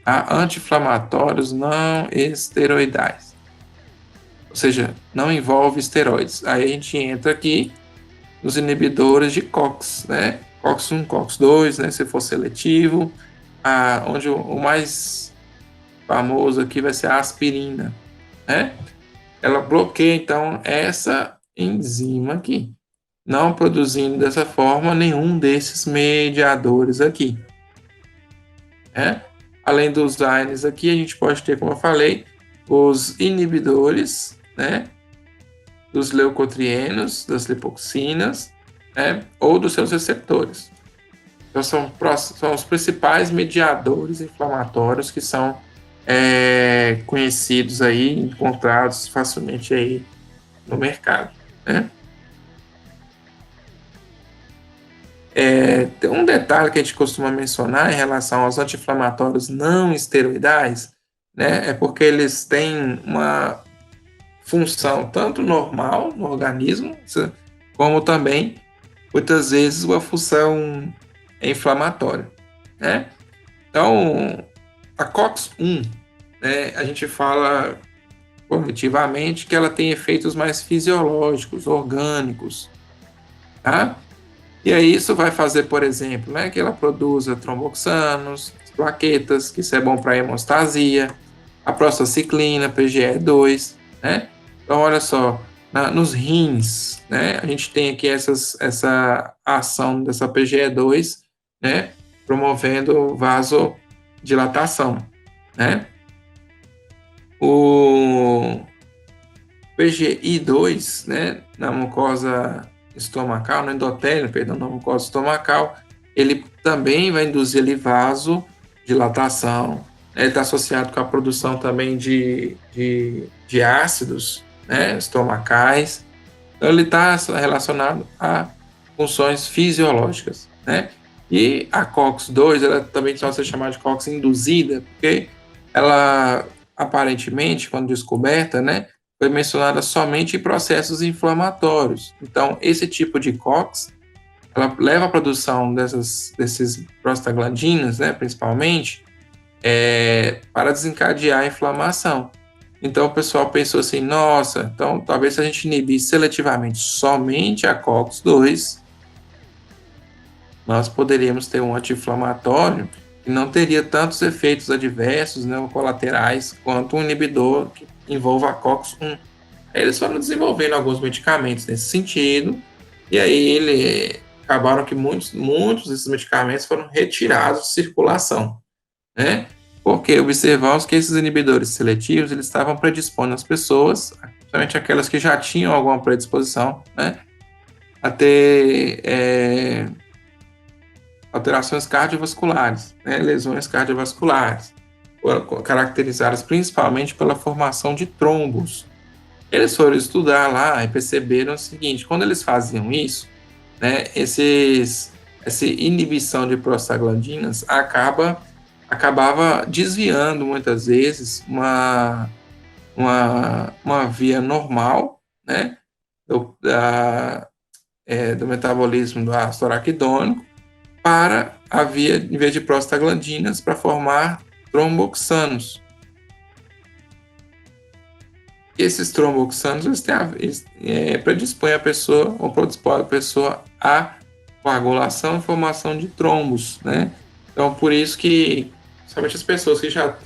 Tá? Anti-inflamatórios não esteroidais. Ou seja, não envolve esteroides. Aí a gente entra aqui nos inibidores de COX, né? COX-1, COX-2, né, se for seletivo, onde o mais famoso aqui vai ser a aspirina, né? Ela bloqueia, então, essa enzima aqui, não produzindo dessa forma nenhum desses mediadores aqui, né? Além dos AINES aqui, a gente pode ter, como eu falei, os inibidores, né, dos leucotrienos, das lipoxinas, né, ou dos seus receptores. Então, são os principais mediadores inflamatórios que são conhecidos aí, encontrados facilmente aí no mercado, né? Tem um detalhe que a gente costuma mencionar em relação aos anti-inflamatórios não esteroidais, né, é porque eles têm uma função tanto normal no organismo, como também, muitas vezes, uma função inflamatória, né? Então, a COX-1, né, a gente fala cognitivamente que ela tem efeitos mais fisiológicos, orgânicos, tá? E aí isso vai fazer, por exemplo, né, que ela produza tromboxanos, plaquetas, que isso é bom para a hemostasia, a prostaciclina, PGE2, né? Então, olha só, nos rins, né, a gente tem aqui essa ação dessa PGE2, né, promovendo vasodilatação, né? O PGI2, né, na mucosa estomacal, no endotélio, perdão, na mucosa estomacal, ele também vai induzir ali vasodilatação, né, ele está associado com a produção também de ácidos, né, estomacais, então ele está relacionado a funções fisiológicas, né, e a COX-2, ela também pode ser chamada de COX induzida, porque ela, aparentemente, quando descoberta, né, foi mencionada somente em processos inflamatórios. Então, esse tipo de COX, ela leva à produção desses prostaglandinas, né, principalmente, para desencadear a inflamação. Então, o pessoal pensou assim, nossa, então talvez se a gente inibir seletivamente somente a COX-2, nós poderíamos ter um anti-inflamatório que não teria tantos efeitos adversos, né, ou colaterais, quanto um inibidor que envolva a COX-1. Eles foram desenvolvendo alguns medicamentos nesse sentido, e aí acabaram que muitos desses medicamentos foram retirados de circulação, né? Porque observamos que esses inibidores seletivos, eles estavam predispondo as pessoas, principalmente aquelas que já tinham alguma predisposição, né, a ter alterações cardiovasculares, né, lesões cardiovasculares, caracterizadas principalmente pela formação de trombos. Eles foram estudar lá e perceberam o seguinte: quando eles faziam isso, né, essa inibição de prostaglandinas acabava desviando muitas vezes uma via normal, né, do metabolismo do ácido araquidônico para a via, em vez de prostaglandinas, para formar tromboxanos. Esses tromboxanos predispõem a pessoa, ou predispõem a pessoa à coagulação e formação de trombos, né? Então, por isso que somente as pessoas que já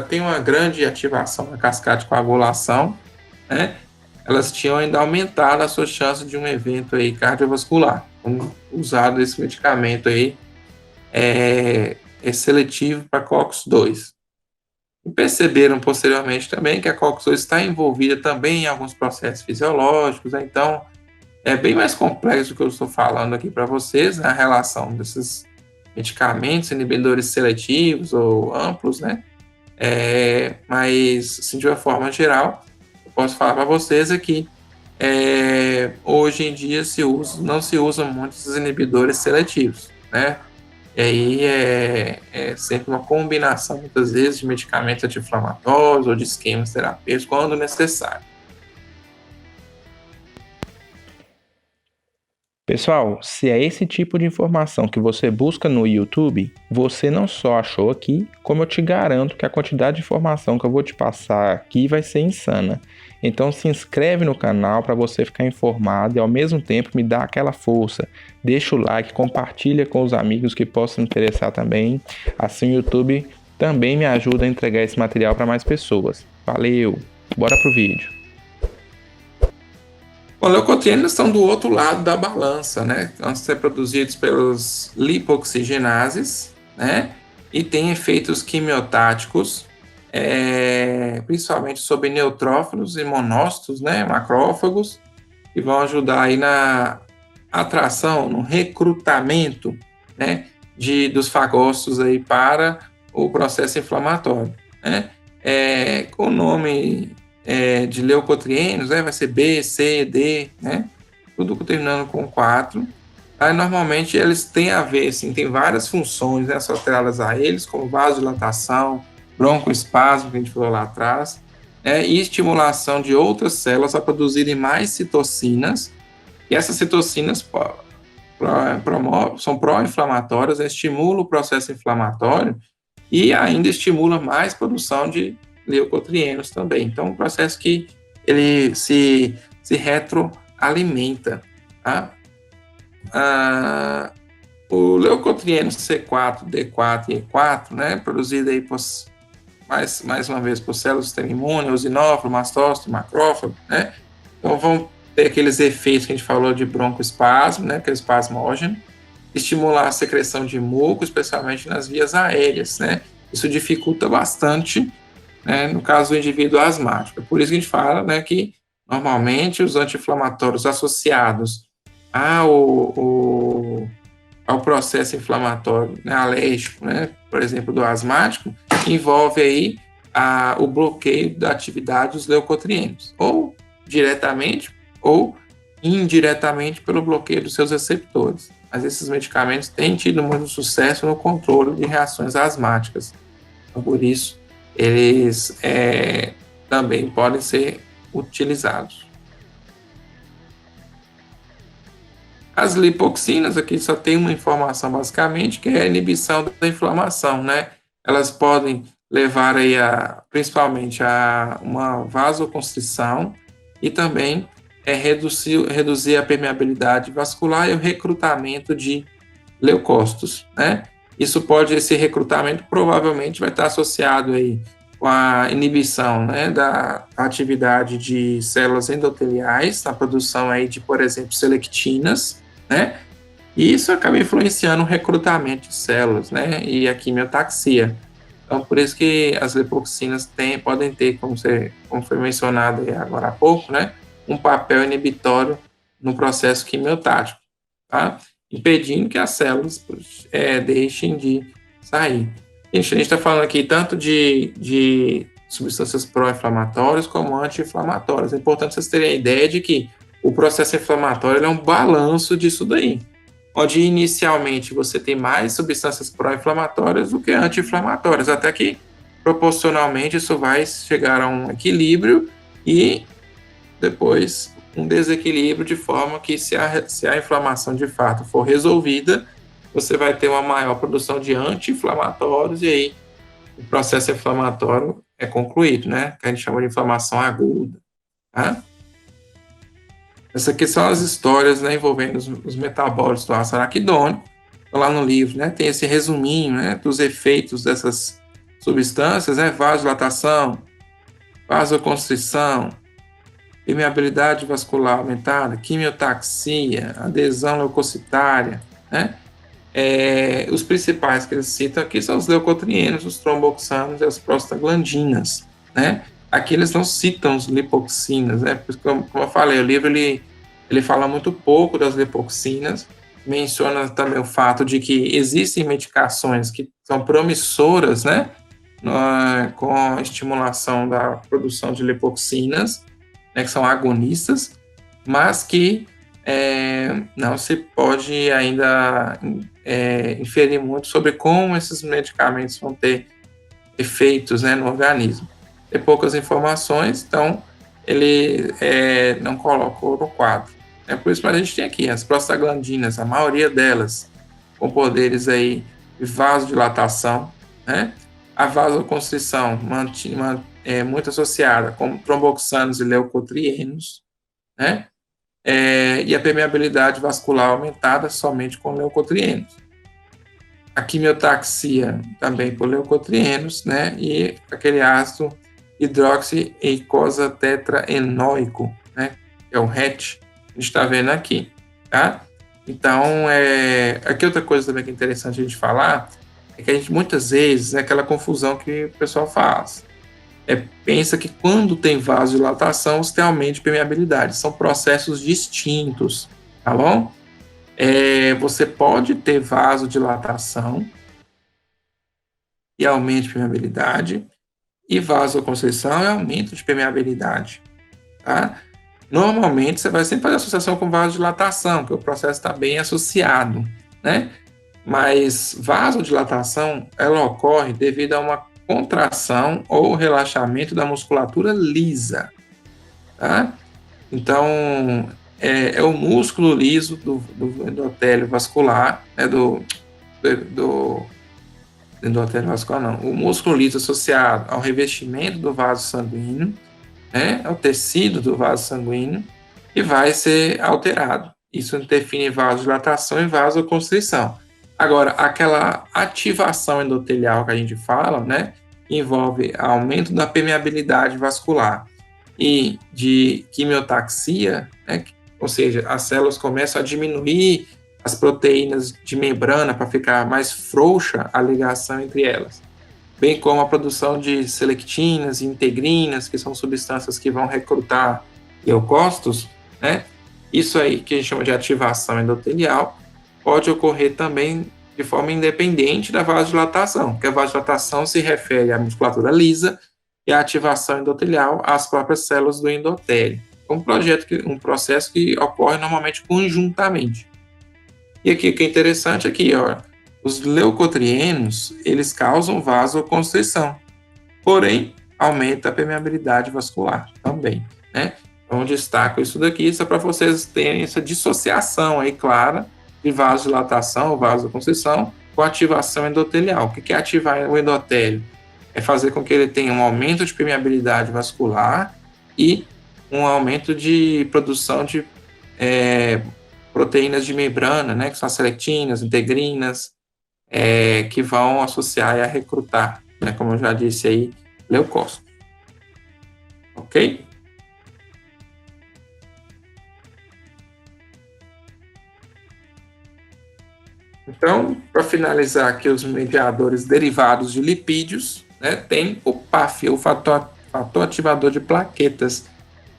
têm uma grande ativação na cascata de coagulação, né, elas tinham ainda aumentado a sua chance de um evento aí cardiovascular, usado esse medicamento aí seletivo para COX-2. E perceberam posteriormente também que a COX-2 está envolvida também em alguns processos fisiológicos, né? Então é bem mais complexo do que eu estou falando aqui para vocês, né, a relação desses medicamentos, inibidores seletivos ou amplos, né? Mas, assim, de uma forma geral, eu posso falar para vocês aqui, hoje em dia não se usa muito esses inibidores seletivos, né? E aí é sempre uma combinação, muitas vezes, de medicamentos anti-inflamatórios ou de esquemas terapêuticos, quando necessário. Pessoal, se é esse tipo de informação que você busca no YouTube, você não só achou aqui, como eu te garanto que a quantidade de informação que eu vou te passar aqui vai ser insana. Então se inscreve no canal para você ficar informado e ao mesmo tempo me dá aquela força. Deixa o like, compartilha com os amigos que possam interessar também. Assim o YouTube também me ajuda a entregar esse material para mais pessoas. Valeu, bora pro vídeo. Bom, leucotrienos estão do outro lado da balança, né? Vão ser produzidos pelos lipoxigenases, né? E tem efeitos quimiotáticos, principalmente sobre neutrófilos e monócitos, né? Macrófagos, que vão ajudar aí na atração, no recrutamento, né? Dos fagócitos aí para o processo inflamatório, né? Com o nome de leucotrienos, né, vai ser B, C, D, né, tudo terminando com 4. Aí, normalmente, eles têm a ver, assim, tem várias funções, né, associadas a eles, como vasodilatação, broncoespasmo, que a gente falou lá atrás, né, e estimulação de outras células a produzirem mais citocinas, e essas citocinas são pró-inflamatórias, né, estimulam o processo inflamatório e ainda estimula mais produção de leucotrienos também. Então, um processo que ele se retroalimenta. Tá? O leucotrieno C4, D4 e E4, né, produzido aí mais uma vez por células do sistema imune, eosinófilo, mastócito, macrófago, né? Então, vão ter aqueles efeitos que a gente falou de broncoespasmo, né, que é o espasmógeno, estimular a secreção de muco, especialmente nas vias aéreas, né? Isso dificulta bastante, né, no caso do indivíduo asmático. É por isso que a gente fala, né, que normalmente os anti-inflamatórios associados ao processo inflamatório, né, alérgico, né, por exemplo, do asmático, envolve aí o bloqueio da atividade dos leucotrienos, ou diretamente ou indiretamente pelo bloqueio dos seus receptores. Mas esses medicamentos têm tido muito sucesso no controle de reações asmáticas. Então, por isso, eles também podem ser utilizados. As lipoxinas, aqui só tem uma informação basicamente, que é a inibição da inflamação, né? Elas podem levar aí principalmente a uma vasoconstrição e também reduzir a permeabilidade vascular e o recrutamento de leucócitos, né? Esse recrutamento provavelmente vai estar associado aí com a inibição, né, da atividade de células endoteliais, na produção aí de, por exemplo, selectinas, né? E isso acaba influenciando o recrutamento de células, né, e a quimiotaxia. Então, por isso que as lipoxinas podem ter, como foi mencionado aí agora há pouco, né, um papel inibitório no processo quimiotático, tá? Impedindo que as células deixem de sair. Gente, a gente está falando aqui tanto de substâncias pró-inflamatórias como anti-inflamatórias. É importante vocês terem a ideia de que o processo inflamatório é um balanço disso daí, onde inicialmente você tem mais substâncias pró-inflamatórias do que anti-inflamatórias, até que proporcionalmente isso vai chegar a um equilíbrio e depois um desequilíbrio, de forma que se a inflamação de fato for resolvida, você vai ter uma maior produção de anti-inflamatórios e aí o processo inflamatório é concluído, né? Que a gente chama de inflamação aguda. Tá? Essas aqui são as histórias, né, envolvendo os metabólitos do ácido araquidônico. Então, lá no livro, né, tem esse resuminho, né, dos efeitos dessas substâncias, né? Vasodilatação, vasoconstrição, permeabilidade vascular aumentada, quimiotaxia, adesão leucocitária, né? Os principais que eles citam aqui são os leucotrienos, os tromboxanos e as prostaglandinas, né? Aqui eles não citam os lipoxinas, né? Porque, como eu falei, o livro ele fala muito pouco das lipoxinas, menciona também o fato de que existem medicações que são promissoras, né? Com a estimulação da produção de lipoxinas, né, que são agonistas, mas que não se pode ainda inferir muito sobre como esses medicamentos vão ter efeitos, né, no organismo. Tem poucas informações, então ele não colocou no quadro. Por isso que a gente tem aqui as prostaglandinas, a maioria delas com poderes aí de vasodilatação, né? A vasoconstrição muito associada com tromboxanos e leucotrienos, né? E a permeabilidade vascular aumentada somente com leucotrienos. A quimiotaxia também por leucotrienos, né? E aquele ácido hidroxieicosanoico tetraenóico, né? Que é o RET, a gente está vendo aqui, tá? Então, aqui outra coisa também que é interessante a gente falar é que a gente muitas vezes é aquela confusão que o pessoal faz. Pensa que quando tem vasodilatação, você tem aumento de permeabilidade. São processos distintos, tá bom? Você pode ter vasodilatação e aumento de permeabilidade, e vasoconstrição e aumento de permeabilidade, tá? Normalmente, você vai sempre fazer associação com vasodilatação, porque o processo está bem associado, né? Mas vasodilatação, ela ocorre devido a uma contração ou relaxamento da musculatura lisa, tá? Então, é o músculo liso do endotélio vascular, né, do endotélio vascular não, o músculo liso associado ao revestimento do vaso sanguíneo, né, ao tecido do vaso sanguíneo, e vai ser alterado. Isso define vasodilatação e vasoconstrição. Agora, aquela ativação endotelial que a gente fala, né, envolve aumento da permeabilidade vascular e de quimiotaxia, né, ou seja, as células começam a diminuir as proteínas de membrana para ficar mais frouxa a ligação entre elas, bem como a produção de selectinas e integrinas, que são substâncias que vão recrutar leucócitos, né? Isso aí que a gente chama de ativação endotelial pode ocorrer também de forma independente da vasodilatação, porque a vasodilatação se refere à musculatura lisa e a ativação endotelial às próprias células do endotélio. É um processo que ocorre normalmente conjuntamente. E aqui o que é interessante aqui, ó, os leucotrienos, eles causam vasoconstrição, porém aumenta a permeabilidade vascular também, né? Então destaco isso daqui só para vocês terem essa dissociação aí clara de vasodilatação ou vasoconstrição com ativação endotelial. O que é ativar o endotélio? É fazer com que ele tenha um aumento de permeabilidade vascular e um aumento de produção de proteínas de membrana, né, que são as selectinas, integrinas, que vão associar e a recrutar, né, como eu já disse aí, leucócitos. Ok? Então, para finalizar aqui os mediadores derivados de lipídios, né, tem o PAF, o fator ativador de plaquetas.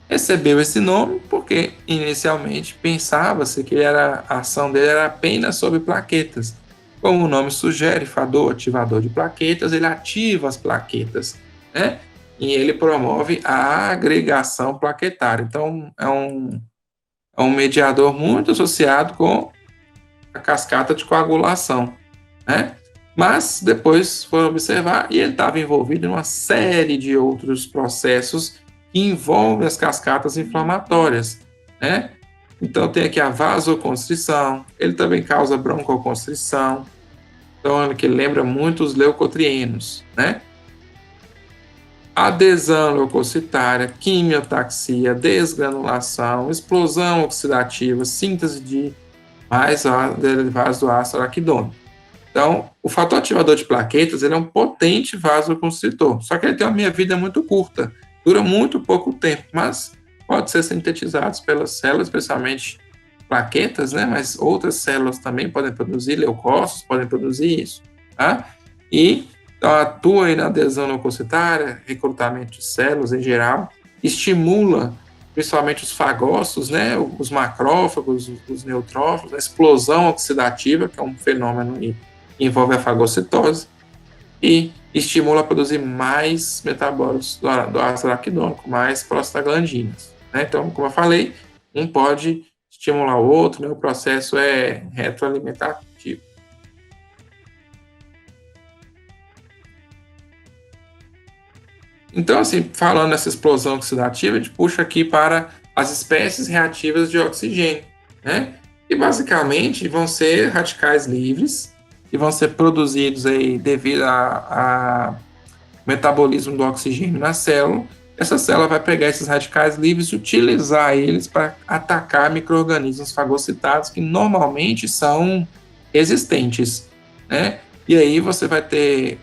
Recebeu esse nome porque inicialmente pensava-se que a ação dele era apenas sobre plaquetas. Como o nome sugere, fator ativador de plaquetas, ele ativa as plaquetas, né? E ele promove a agregação plaquetária. Então, é um mediador muito associado com a cascata de coagulação, né? Mas depois foram observar e ele estava envolvido em uma série de outros processos que envolvem as cascatas inflamatórias, né? Então tem aqui a vasoconstrição, ele também causa broncoconstrição, então que lembra muito os leucotrienos, né? Adesão leucocitária, quimiotaxia, desgranulação, explosão oxidativa, síntese de mais derivados do ácido araquidônico. Então, o fator ativador de plaquetas ele é um potente vasoconstritor, só que ele tem uma meia-vida muito curta, dura muito pouco tempo, mas pode ser sintetizado pelas células, especialmente plaquetas, né? Mas outras células também podem produzir, leucócitos podem produzir isso, tá? E então, atua aí na adesão leucocitária, recrutamento de células em geral, estimula principalmente os fagócitos, né? Os macrófagos, os neutrófilos, a explosão oxidativa, que é um fenômeno que envolve a fagocitose, e estimula a produzir mais metabólitos do ácido araquidônico, mais prostaglandinas, né? Então, como eu falei, um pode estimular o outro, né? O processo é retroalimentativo. Então, assim, falando nessa explosão oxidativa, a gente puxa aqui para as espécies reativas de oxigênio, né? E basicamente vão ser radicais livres que vão ser produzidos aí devido a metabolismo do oxigênio na célula. Essa célula vai pegar esses radicais livres e utilizar eles para atacar micro-organismos fagocitados que normalmente são resistentes, né? E aí você vai ter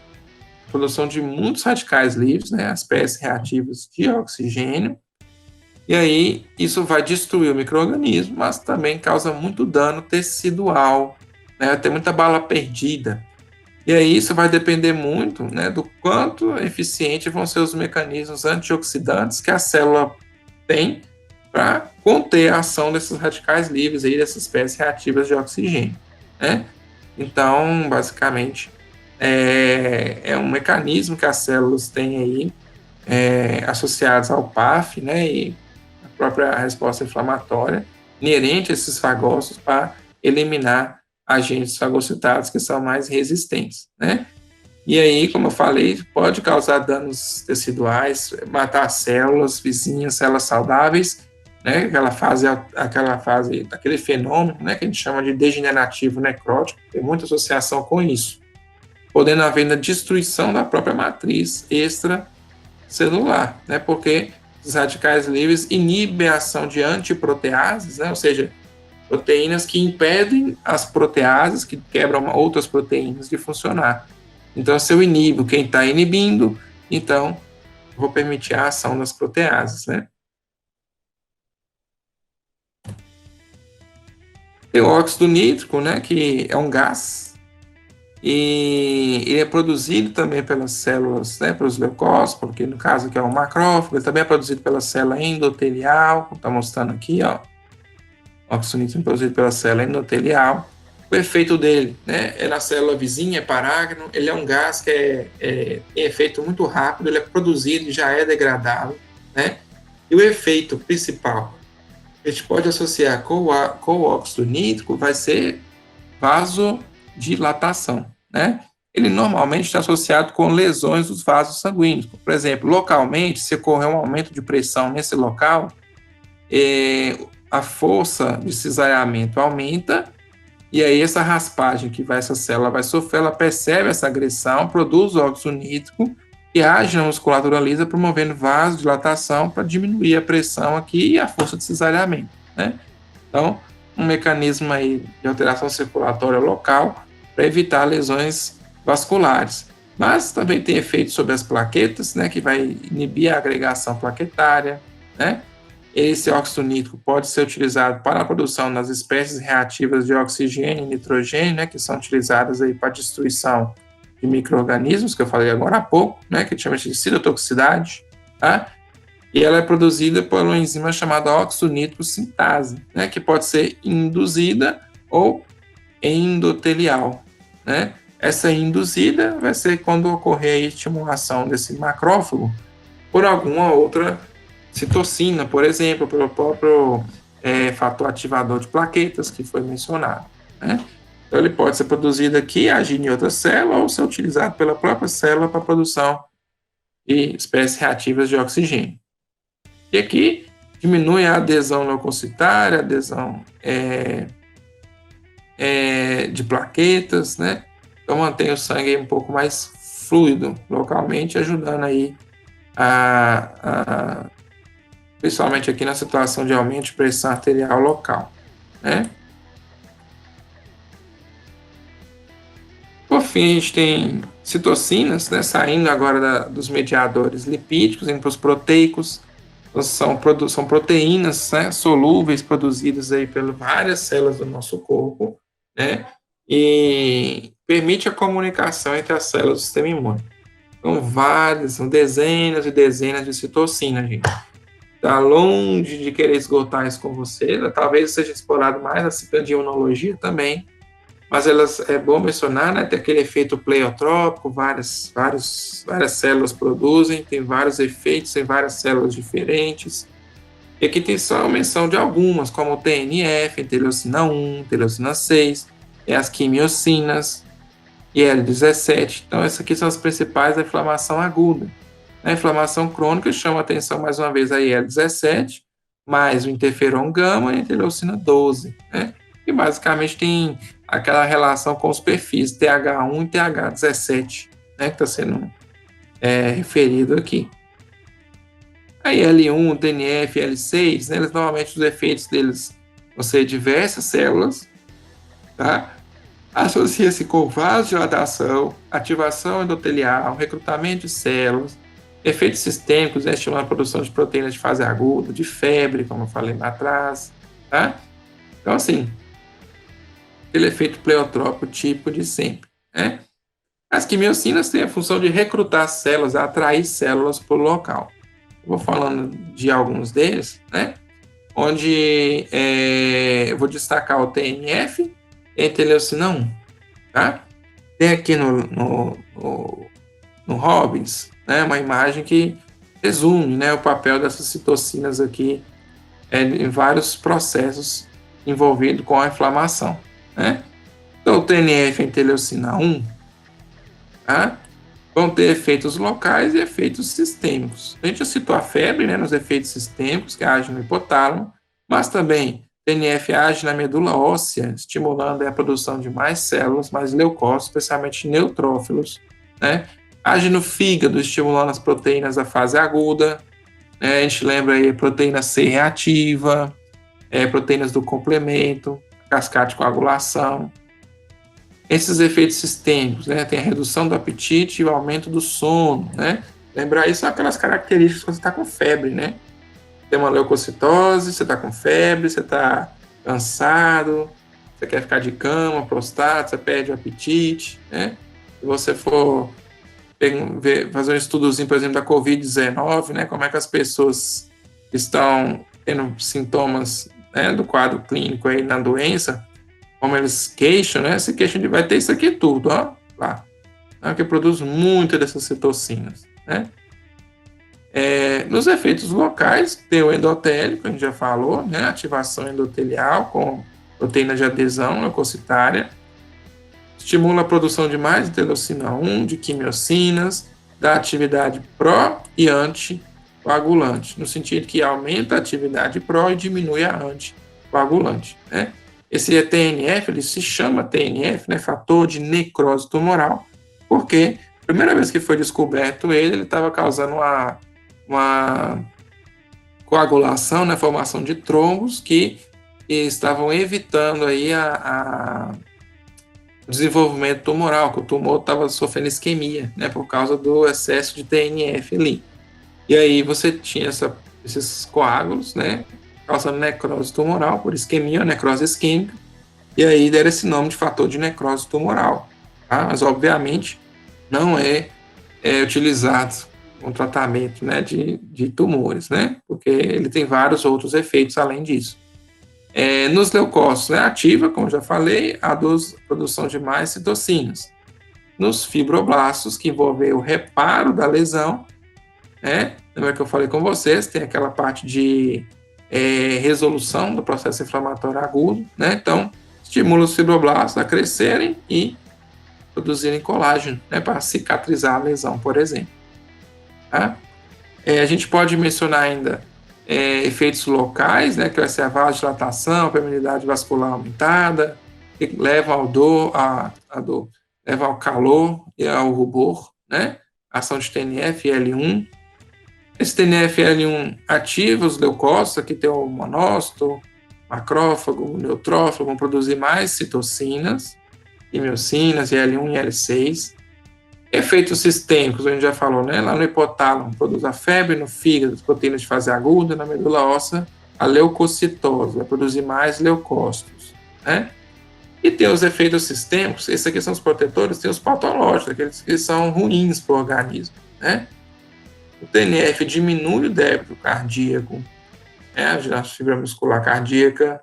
produção de muitos radicais livres, né? As espécies reativas de oxigênio. E aí isso vai destruir o micro-organismo, mas também causa muito dano tecidual, né? Tem muita bala perdida. E aí isso vai depender muito, né, do quanto eficientes vão ser os mecanismos antioxidantes que a célula tem para conter a ação desses radicais livres aí, dessas espécies reativas de oxigênio, né? Então, basicamente, é um mecanismo que as células têm aí associados ao PAF, né, e a própria resposta inflamatória inerente a esses fagócitos para eliminar agentes fagocitados que são mais resistentes, né? E aí, como eu falei, pode causar danos teciduais, matar células vizinhas, células saudáveis, né? Aquela fase, aquele fenômeno, né? Que a gente chama de degenerativo necrótico, tem muita associação com isso, podendo haver a destruição da própria matriz extracelular, né? Porque os radicais livres inibem a ação de antiproteases, né? Ou seja, proteínas que impedem as proteases, que quebram outras proteínas, de funcionar. Então, se eu inibo quem está inibindo, então vou permitir a ação das proteases, né? Tem o óxido nítrico, né, que é um gás, e ele é produzido também pelas células, né, pelos leucócitos, porque no caso aqui é um macrófago, ele também é produzido pela célula endotelial, como está mostrando aqui, ó. Óxido nítrico produzido pela célula endotelial. O efeito dele, né, é na célula vizinha, é parágno, ele é um gás que tem efeito muito rápido, ele é produzido e já é degradado, né? E o efeito principal que a gente pode associar com o óxido nítrico vai ser vasodilatação, né? Ele normalmente está associado com lesões dos vasos sanguíneos. Por exemplo, localmente, se ocorrer um aumento de pressão nesse local, a força de cisalhamento aumenta, e aí essa raspagem que essa célula vai sofrer, ela percebe essa agressão, produz óxido nítrico e age na musculatura lisa, promovendo vasodilatação para diminuir a pressão aqui e a força de cisalhamento, né? Então, um mecanismo aí de alteração circulatória local para evitar lesões vasculares. Mas também tem efeito sobre as plaquetas, né, que vai inibir a agregação plaquetária, né? Esse óxido nítrico pode ser utilizado para a produção das espécies reativas de oxigênio e nitrogênio, né, que são utilizadas aí para a destruição de micro-organismos, que eu falei agora há pouco, né, que a gente chama de citotoxicidade, tá? E ela é produzida por uma enzima chamada óxido nítrico sintase, né, que pode ser induzida ou endotelial, né? Essa induzida vai ser quando ocorrer a estimulação desse macrófago por alguma outra citocina, por exemplo, pelo próprio fator ativador de plaquetas que foi mencionado, né? Então, ele pode ser produzido aqui, agir em outra célula, ou ser utilizado pela própria célula para a produção de espécies reativas de oxigênio. E aqui diminui a adesão leucocitária, a adesão de plaquetas, né? Então, mantém o sangue um pouco mais fluido localmente, ajudando aí principalmente aqui na situação de aumento de pressão arterial local, né? Por fim, a gente tem citocinas, né, saindo agora dos mediadores lipídicos, indo para os proteicos. São proteínas, né, solúveis, produzidas aí por várias células do nosso corpo, né, e permite a comunicação entre as células do sistema imune. Então, são dezenas e dezenas de citocinas, gente. Está longe de querer esgotar isso com você, talvez seja explorado mais na disciplina de imunologia também, mas é bom mencionar, né, tem aquele efeito pleiotrópico, várias células produzem, tem vários efeitos em várias células diferentes, e aqui tem só a menção de algumas, como o TNF, interleucina 1, interleucina 6, e as quimiocinas, e IL-17, então essas aqui são as principais da inflamação aguda. A inflamação crônica chama atenção mais uma vez a IL-17, mais o interferon gama e a interleucina 12, né? Que basicamente tem aquela relação com os perfis TH1 e TH17, né? Que está sendo referido aqui. Aí L1, TNF, L6, né? Eles, normalmente os efeitos deles vão ser diversas células, tá? Associa-se com vasodilatação, ativação endotelial, recrutamento de células, efeitos sistêmicos, né, estimulando a produção de proteínas de fase aguda, de febre, como eu falei lá atrás, tá? Então, assim, aquele efeito pleiotrópico típico de sempre, né? As quimiocinas têm a função de recrutar células, atrair células para o local. Eu vou falando de alguns deles, né? Onde eu vou destacar o TNF e a interleucina 1, tá? Tem aqui no Robbins, né, uma imagem que resume, né, o papel dessas citocinas aqui em vários processos envolvidos com a inflamação, né? Então, o TNF e a interleucina 1, tá? Vão ter efeitos locais e efeitos sistêmicos. A gente já citou a febre, né, nos efeitos sistêmicos, que agem no hipotálamo, mas também TNF age na medula óssea, estimulando a produção de mais células, mais leucócitos, especialmente neutrófilos, né? Age no fígado, estimulando as proteínas da fase aguda, né? A gente lembra aí proteína C reativa, proteínas do complemento, cascata de coagulação. Esses efeitos sistêmicos, né? Tem a redução do apetite e o aumento do sono, né? Lembrar isso são aquelas características quando você está com febre, né? Tem uma leucocitose, você está com febre, você está cansado, você quer ficar de cama, prostrado, você perde o apetite, né? Se você for fazer um estudozinho, por exemplo, da Covid-19, né? Como é que as pessoas estão tendo sintomas, né, do quadro clínico aí na doença, como eles queixam, né? Se queixam de vai ter isso aqui tudo, ó, lá, né, que produz muito dessas citocinas, né? Nos efeitos locais, tem o endotélio, que a gente já falou, né? Ativação endotelial com proteína de adesão leucocitária, estimula a produção de mais interleucina 1, de quimiocinas, dá atividade pró e anticoagulante, no sentido que aumenta a atividade pró e diminui a anticoagulante, né? Esse TNF, ele se chama TNF, né? Fator de necrose tumoral, porque a primeira vez que foi descoberto ele estava causando uma coagulação, né, formação de trombos que estavam evitando aí o desenvolvimento tumoral, que o tumor estava sofrendo isquemia, né, por causa do excesso de TNF ali. E aí você tinha esses coágulos, né, causando necrose tumoral por isquemia, necrose isquêmica, e aí deram esse nome de fator de necrose tumoral, tá? Mas obviamente não é utilizado um tratamento, né, de tumores, né, porque ele tem vários outros efeitos além disso. Nos leucócitos, né, ativa, como já falei, a produção de mais citocinas. Nos fibroblastos, que envolvem o reparo da lesão, né, lembra que eu falei com vocês, tem aquela parte de resolução do processo inflamatório agudo, né, então estimula os fibroblastos a crescerem e produzirem colágeno, né, para cicatrizar a lesão, por exemplo. Tá? A gente pode mencionar ainda efeitos locais, né, que vai ser a vasodilatação, a permeabilidade vascular aumentada, que levam levam ao calor e ao rubor, né, ação de TNF e L1. Esse TNF e L1 ativa os leucócitos, aqui tem o monócito, macrófago, neutrófilo, vão produzir mais citocinas, quimiocinas, L1 e L6. Efeitos sistêmicos, a gente já falou, né? Lá no hipotálamo, produz a febre, no fígado, as proteínas de fase aguda, na medula óssea, a leucocitose, vai produzir mais leucócitos, né? E tem os efeitos sistêmicos, esses aqui são os protetores, tem os patológicos, aqueles que são ruins para o organismo, né? O TNF diminui o débito cardíaco, né? A fibra muscular cardíaca.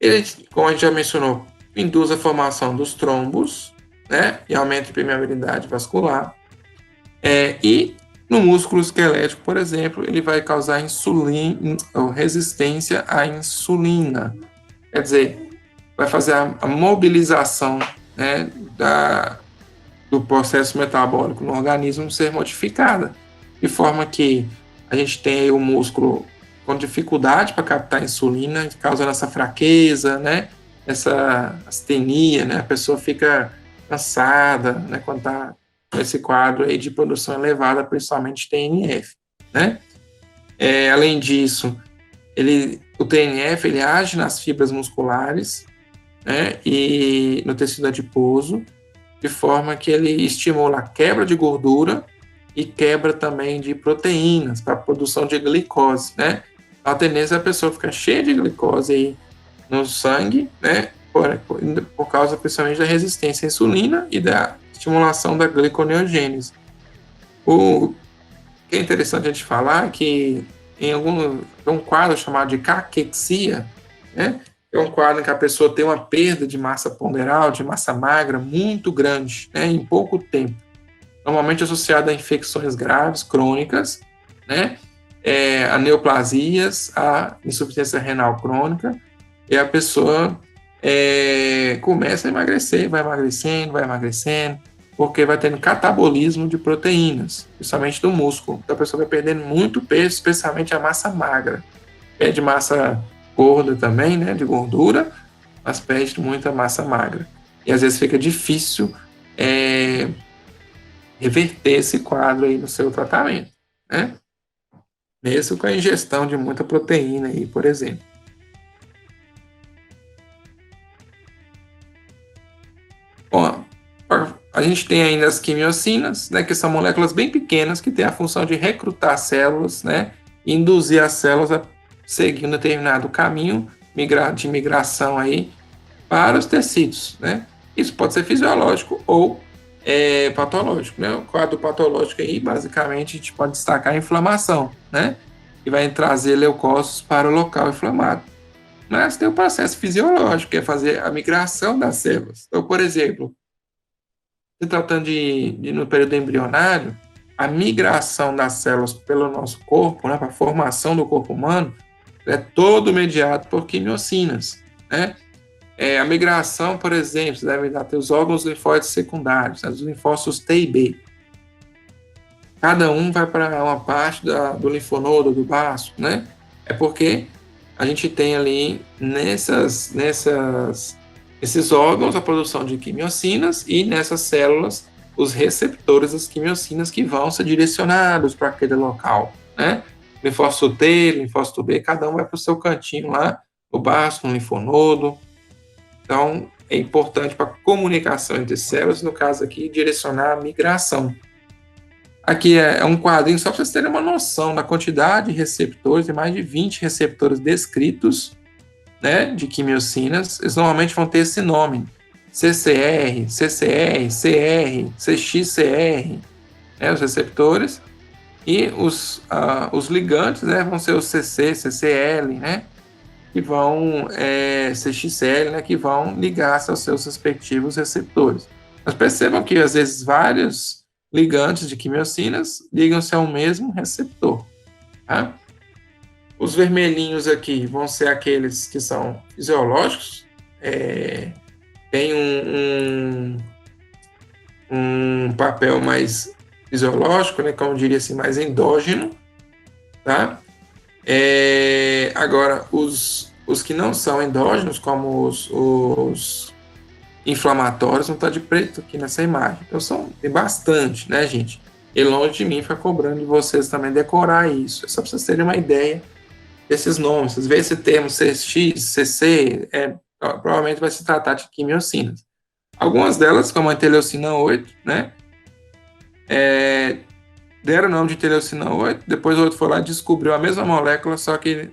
Ele, como a gente já mencionou, induz a formação dos trombos, né, e aumenta a permeabilidade vascular. E no músculo esquelético, por exemplo, ele vai causar resistência à insulina. Quer dizer, vai fazer a mobilização, né, do processo metabólico no organismo ser modificada, de forma que a gente tem o músculo com dificuldade para captar insulina, causando essa fraqueza, né? Essa astenia, né? A pessoa fica cansada, né? Quando está com esse quadro aí de produção elevada, principalmente TNF, né? Além disso, o TNF ele age nas fibras musculares, né? E no tecido adiposo, de forma que ele estimula a quebra de gordura e quebra também de proteínas para a produção de glicose, né? A tendência é a pessoa ficar cheia de glicose aí no sangue, né? Por causa principalmente da resistência à insulina e da estimulação da gliconeogênese. O que é interessante a gente falar é que tem um quadro chamado de caquexia, né? É um quadro em que a pessoa tem uma perda de massa ponderal, de massa magra muito grande, né? Em pouco tempo. Normalmente associada a infecções graves, crônicas, né? A neoplasias, a insuficiência renal crônica, e a pessoa começa a emagrecer, vai emagrecendo, porque vai tendo catabolismo de proteínas, principalmente do músculo. Então a pessoa vai perdendo muito peso, especialmente a massa magra. Perde massa gorda também, né, de gordura, mas perde muita massa magra. E às vezes fica difícil reverter esse quadro aí no seu tratamento, né? Mesmo com a ingestão de muita proteína aí, por exemplo. Bom, a gente tem ainda as quimiocinas, né, que são moléculas bem pequenas que têm a função de recrutar células, né, e induzir as células a seguir um determinado caminho de migração aí para os tecidos, né? Isso pode ser fisiológico ou patológico, né? O quadro patológico aí, basicamente, a gente pode destacar a inflamação, né? Que vai trazer leucócitos para o local inflamado. Mas tem o processo fisiológico, que é fazer a migração das células. Então, por exemplo, se tratando no período embrionário, a migração das células pelo nosso corpo, né, para a formação do corpo humano, é todo mediado por quimiocinas, né? A migração, por exemplo, você deve ter os órgãos linfóides secundários, né, os linfócitos T e B. Cada um vai para uma parte do linfonodo, do baço, né? É porque a gente tem ali nesses órgãos a produção de quimiocinas e nessas células os receptores das quimiocinas que vão ser direcionados para aquele local, né? Linfócito T, linfócito B, cada um vai para o seu cantinho lá, no baço, no linfonodo. Então, é importante para a comunicação entre células, no caso aqui, direcionar a migração. Aqui é um quadrinho só para vocês terem uma noção da quantidade de receptores, tem mais de 20 receptores descritos, né, de quimiocinas. Eles normalmente vão ter esse nome, CCR, CCR, CR, CXCR, né, os receptores. E os ligantes, né, vão ser os CC, CCL, né, que vão, CXL, né, que vão ligar-se aos seus respectivos receptores. Mas percebam que, às vezes, vários ligantes de quimiocinas ligam-se ao mesmo receptor. Tá? Os vermelhinhos aqui vão ser aqueles que são fisiológicos, tem um papel mais fisiológico, né, como diria assim, mais endógeno, tá? Agora, os que não são endógenos, como os inflamatórios, não está de preto aqui nessa imagem. Então, tem bastante, né, gente? E longe de mim ficar cobrando de vocês também decorar isso. É só para vocês terem uma ideia desses nomes. Vocês veem esse termo CX, CC, provavelmente vai se tratar de quimiocinas. Algumas delas, como a interleucina 8, né, deram o nome de interleucina 8, depois o outro foi lá e descobriu a mesma molécula, só que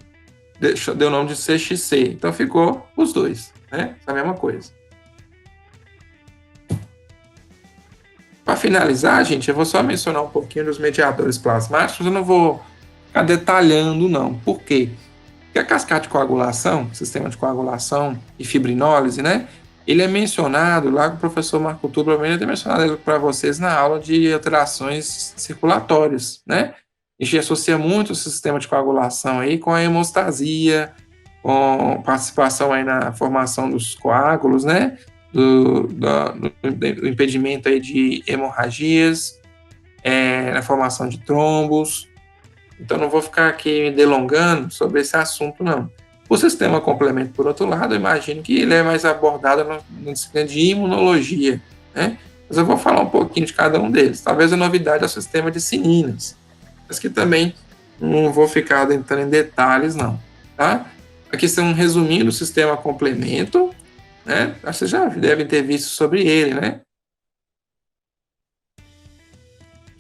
deu o nome de CXC. Então ficou os dois, né? A mesma coisa. Para finalizar, gente, eu vou só mencionar um pouquinho dos mediadores plasmáticos, eu não vou ficar detalhando, não. Por quê? Porque a cascata de coagulação, sistema de coagulação e fibrinólise, né? Ele é mencionado lá com o professor Marco Túlio, provavelmente tem mencionado ele para vocês na aula de alterações circulatórias, né? A gente associa muito o sistema de coagulação aí com a hemostasia, com participação aí na formação dos coágulos, né? Do impedimento aí de hemorragias, na formação de trombos. Então, não vou ficar aqui me delongando sobre esse assunto, não. O sistema complemento, por outro lado, eu imagino que ele é mais abordado na disciplina de imunologia, né? Mas eu vou falar um pouquinho de cada um deles. Talvez a novidade é o sistema de Sininas, mas que também não vou ficar entrando em detalhes, não, tá? Aqui está um resuminho do sistema complemento, né? Vocês já devem ter visto sobre ele, né?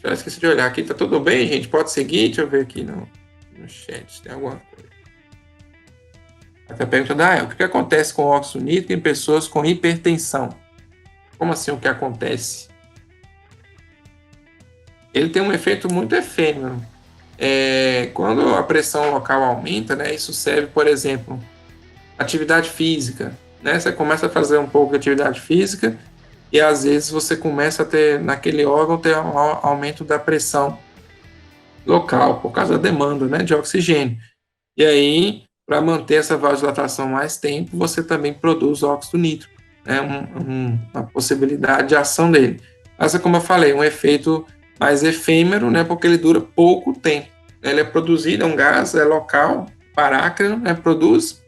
Já esqueci de olhar aqui, tá tudo bem, gente? Pode seguir? Deixa eu ver aqui no chat se tem alguma coisa. Até perguntando, o que acontece com o óxido nítrico em pessoas com hipertensão? Como assim o que acontece? Ele tem um efeito muito efêmero. Quando a pressão local aumenta, né, isso serve, por exemplo, atividade física, né? Você começa a fazer um pouco de atividade física e às vezes você começa a ter, naquele órgão, ter um aumento da pressão local, por causa da demanda, né, de oxigênio. E aí, para manter essa vasodilatação mais tempo, você também produz óxido nítrico, né, uma possibilidade de ação dele. Essa, como eu falei, um efeito mais efêmero, né, porque ele dura pouco tempo. Ele é produzido, é um gás, é local, parácrino, né, produz,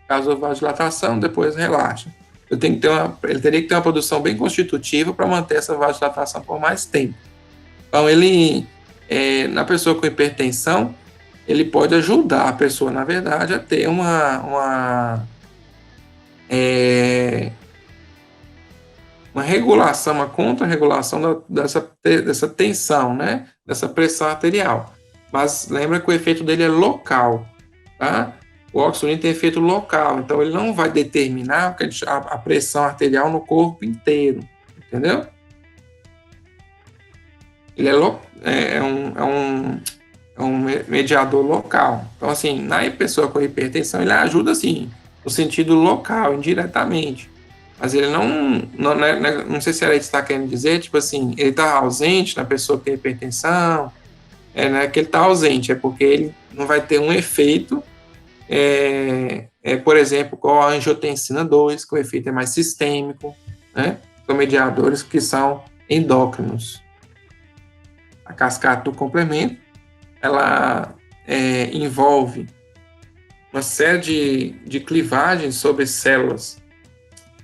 causou vasodilatação, depois relaxa. Ele teria que ter uma produção bem constitutiva para manter essa vasodilatação por mais tempo. Então, ele, na pessoa com hipertensão, ele pode ajudar a pessoa, na verdade, a ter uma regulação, uma contra-regulação dessa tensão, né? Dessa pressão arterial. Mas lembra que o efeito dele é local, tá? O óxido nítrico tem efeito local, então ele não vai determinar a pressão arterial no corpo inteiro, entendeu? Ele é um mediador local. Então, assim, na pessoa com hipertensão, ele ajuda, assim, no sentido local, indiretamente. Mas ele não sei se ela está querendo dizer, tipo assim, ele está ausente na pessoa que tem hipertensão, não é que ele está ausente, é porque ele não vai ter um efeito, por exemplo, com a angiotensina 2, que o efeito é mais sistêmico, né? São mediadores que são endócrinos. A cascata do complemento, ela envolve uma série de clivagens sobre células,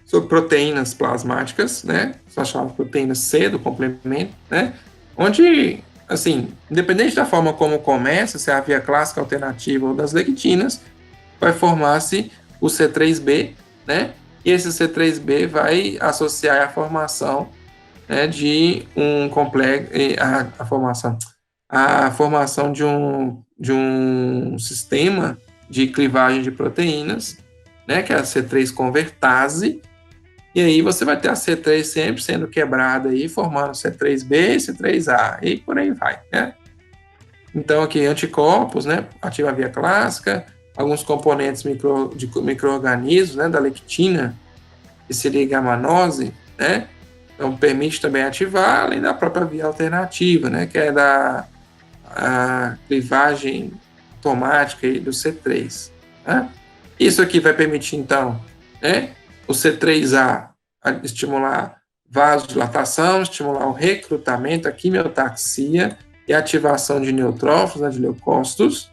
sobre proteínas plasmáticas, né? São chamadas proteínas C do complemento, né? Onde, assim, independente da forma como começa, se é a via clássica alternativa ou das lectinas, vai formar-se o C3b, né? E esse C3b vai associar a formação, né, de um complexo, a formação de um sistema de clivagem de proteínas, né, que é a C3 convertase, e aí você vai ter a C3 sempre sendo quebrada aí, formando C3b, C3a, e por aí vai, né? Então aqui anticorpos, né, ativa a via clássica, alguns componentes de micro-organismos, né, da lectina, que seria gamanose, né? Então, permite também ativar, além da própria via alternativa, né, que é a clivagem automática aí do C3. Né? Isso aqui vai permitir, então, né, o C3A estimular vasodilatação, estimular o recrutamento, a quimiotaxia e a ativação de neutrófilos, né, de leucócitos.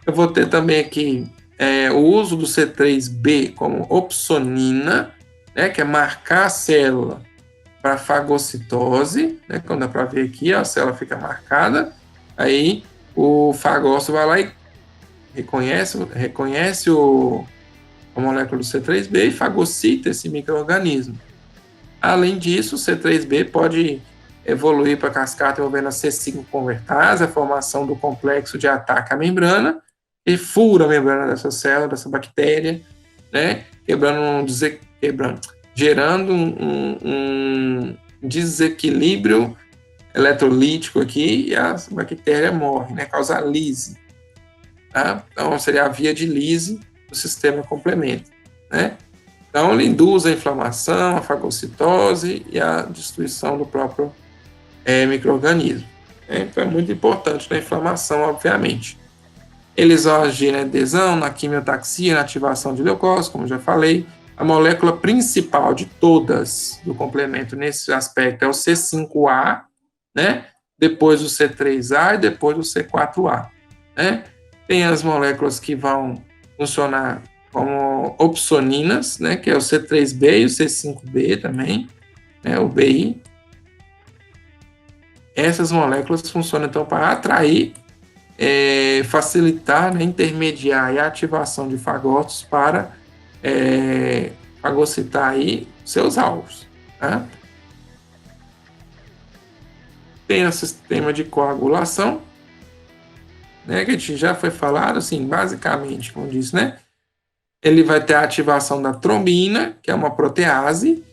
Eu vou ter também aqui o uso do C3B como opsonina, né, que é marcar a célula para fagocitose, né, como dá para ver aqui, a célula fica marcada, aí o fagócito vai lá e reconhece a molécula do C3b e fagocita esse micro-organismo. Além disso, o C3b pode evoluir para a cascata envolvendo a C5 convertase, a formação do complexo de ataque à membrana, e fura a membrana dessa célula, dessa bactéria, né, gerando um desequilíbrio eletrolítico aqui e a bactéria morre, né, causa lise. Tá? Então, seria a via de lise do sistema complemento, né? Então, ele induz a inflamação, a fagocitose e a destruição do próprio micro-organismo. Então, é muito importante na inflamação, obviamente. Eles vão agir na adesão, na quimiotaxia, na ativação de leucócitos, como já falei. A molécula principal de todas do complemento nesse aspecto é o C5A, né? depois do C3A e depois do C4A, né? Tem as moléculas que vão funcionar como opsoninas, né, que é o C3B e o C5B também, né, o BI. Essas moléculas funcionam, então, para atrair, facilitar, né, intermediar a ativação de fagócitos para fagocitar aí seus alvos. Tá? Tem o sistema de coagulação, né, que a gente já foi falado, assim, basicamente, como disse, né, ele vai ter a ativação da trombina, que é uma protease,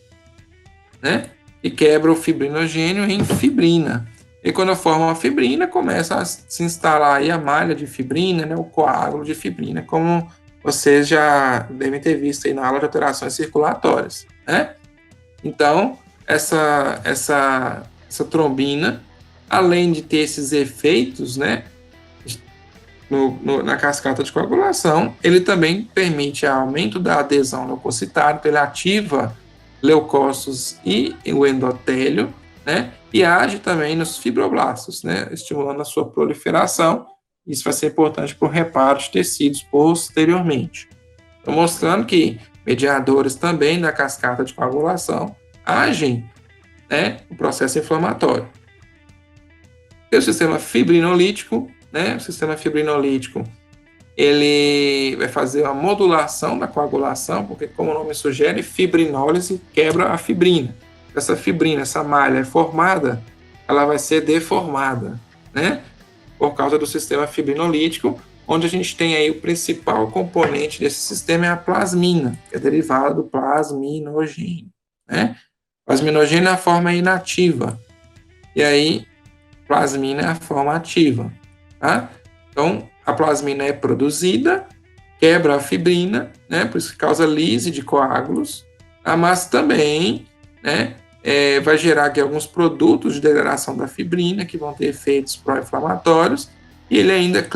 né, e quebra o fibrinogênio em fibrina. E quando forma a fibrina, começa a se instalar aí a malha de fibrina, né, o coágulo de fibrina, como vocês já devem ter visto aí na aula de alterações circulatórias, né? Então, essa trombina, além de ter esses efeitos, né, na cascata de coagulação, ele também permite aumento da adesão leucocitária, ele ativa leucócitos e o endotélio, né, e age também nos fibroblastos, né, estimulando a sua proliferação. Isso vai ser importante para o reparo de tecidos posteriormente. Estou mostrando que mediadores também da cascata de coagulação agem, né, no processo inflamatório. Tem o sistema fibrinolítico, né? O sistema fibrinolítico, ele vai fazer uma modulação da coagulação, porque, como o nome sugere, fibrinólise quebra a fibrina. Essa fibrina, essa malha é formada, ela vai ser deformada, né? Por causa do sistema fibrinolítico, onde a gente tem aí o principal componente desse sistema é a plasmina, que é derivada do plasminogênio, né? Plasminogênio é a forma inativa, e aí plasmina é a forma ativa, tá? Então, a plasmina é produzida, quebra a fibrina, né? Por isso que causa lise de coágulos, tá? Mas também, né, vai gerar aqui alguns produtos de degradação da fibrina que vão ter efeitos pró-inflamatórios, e ele ainda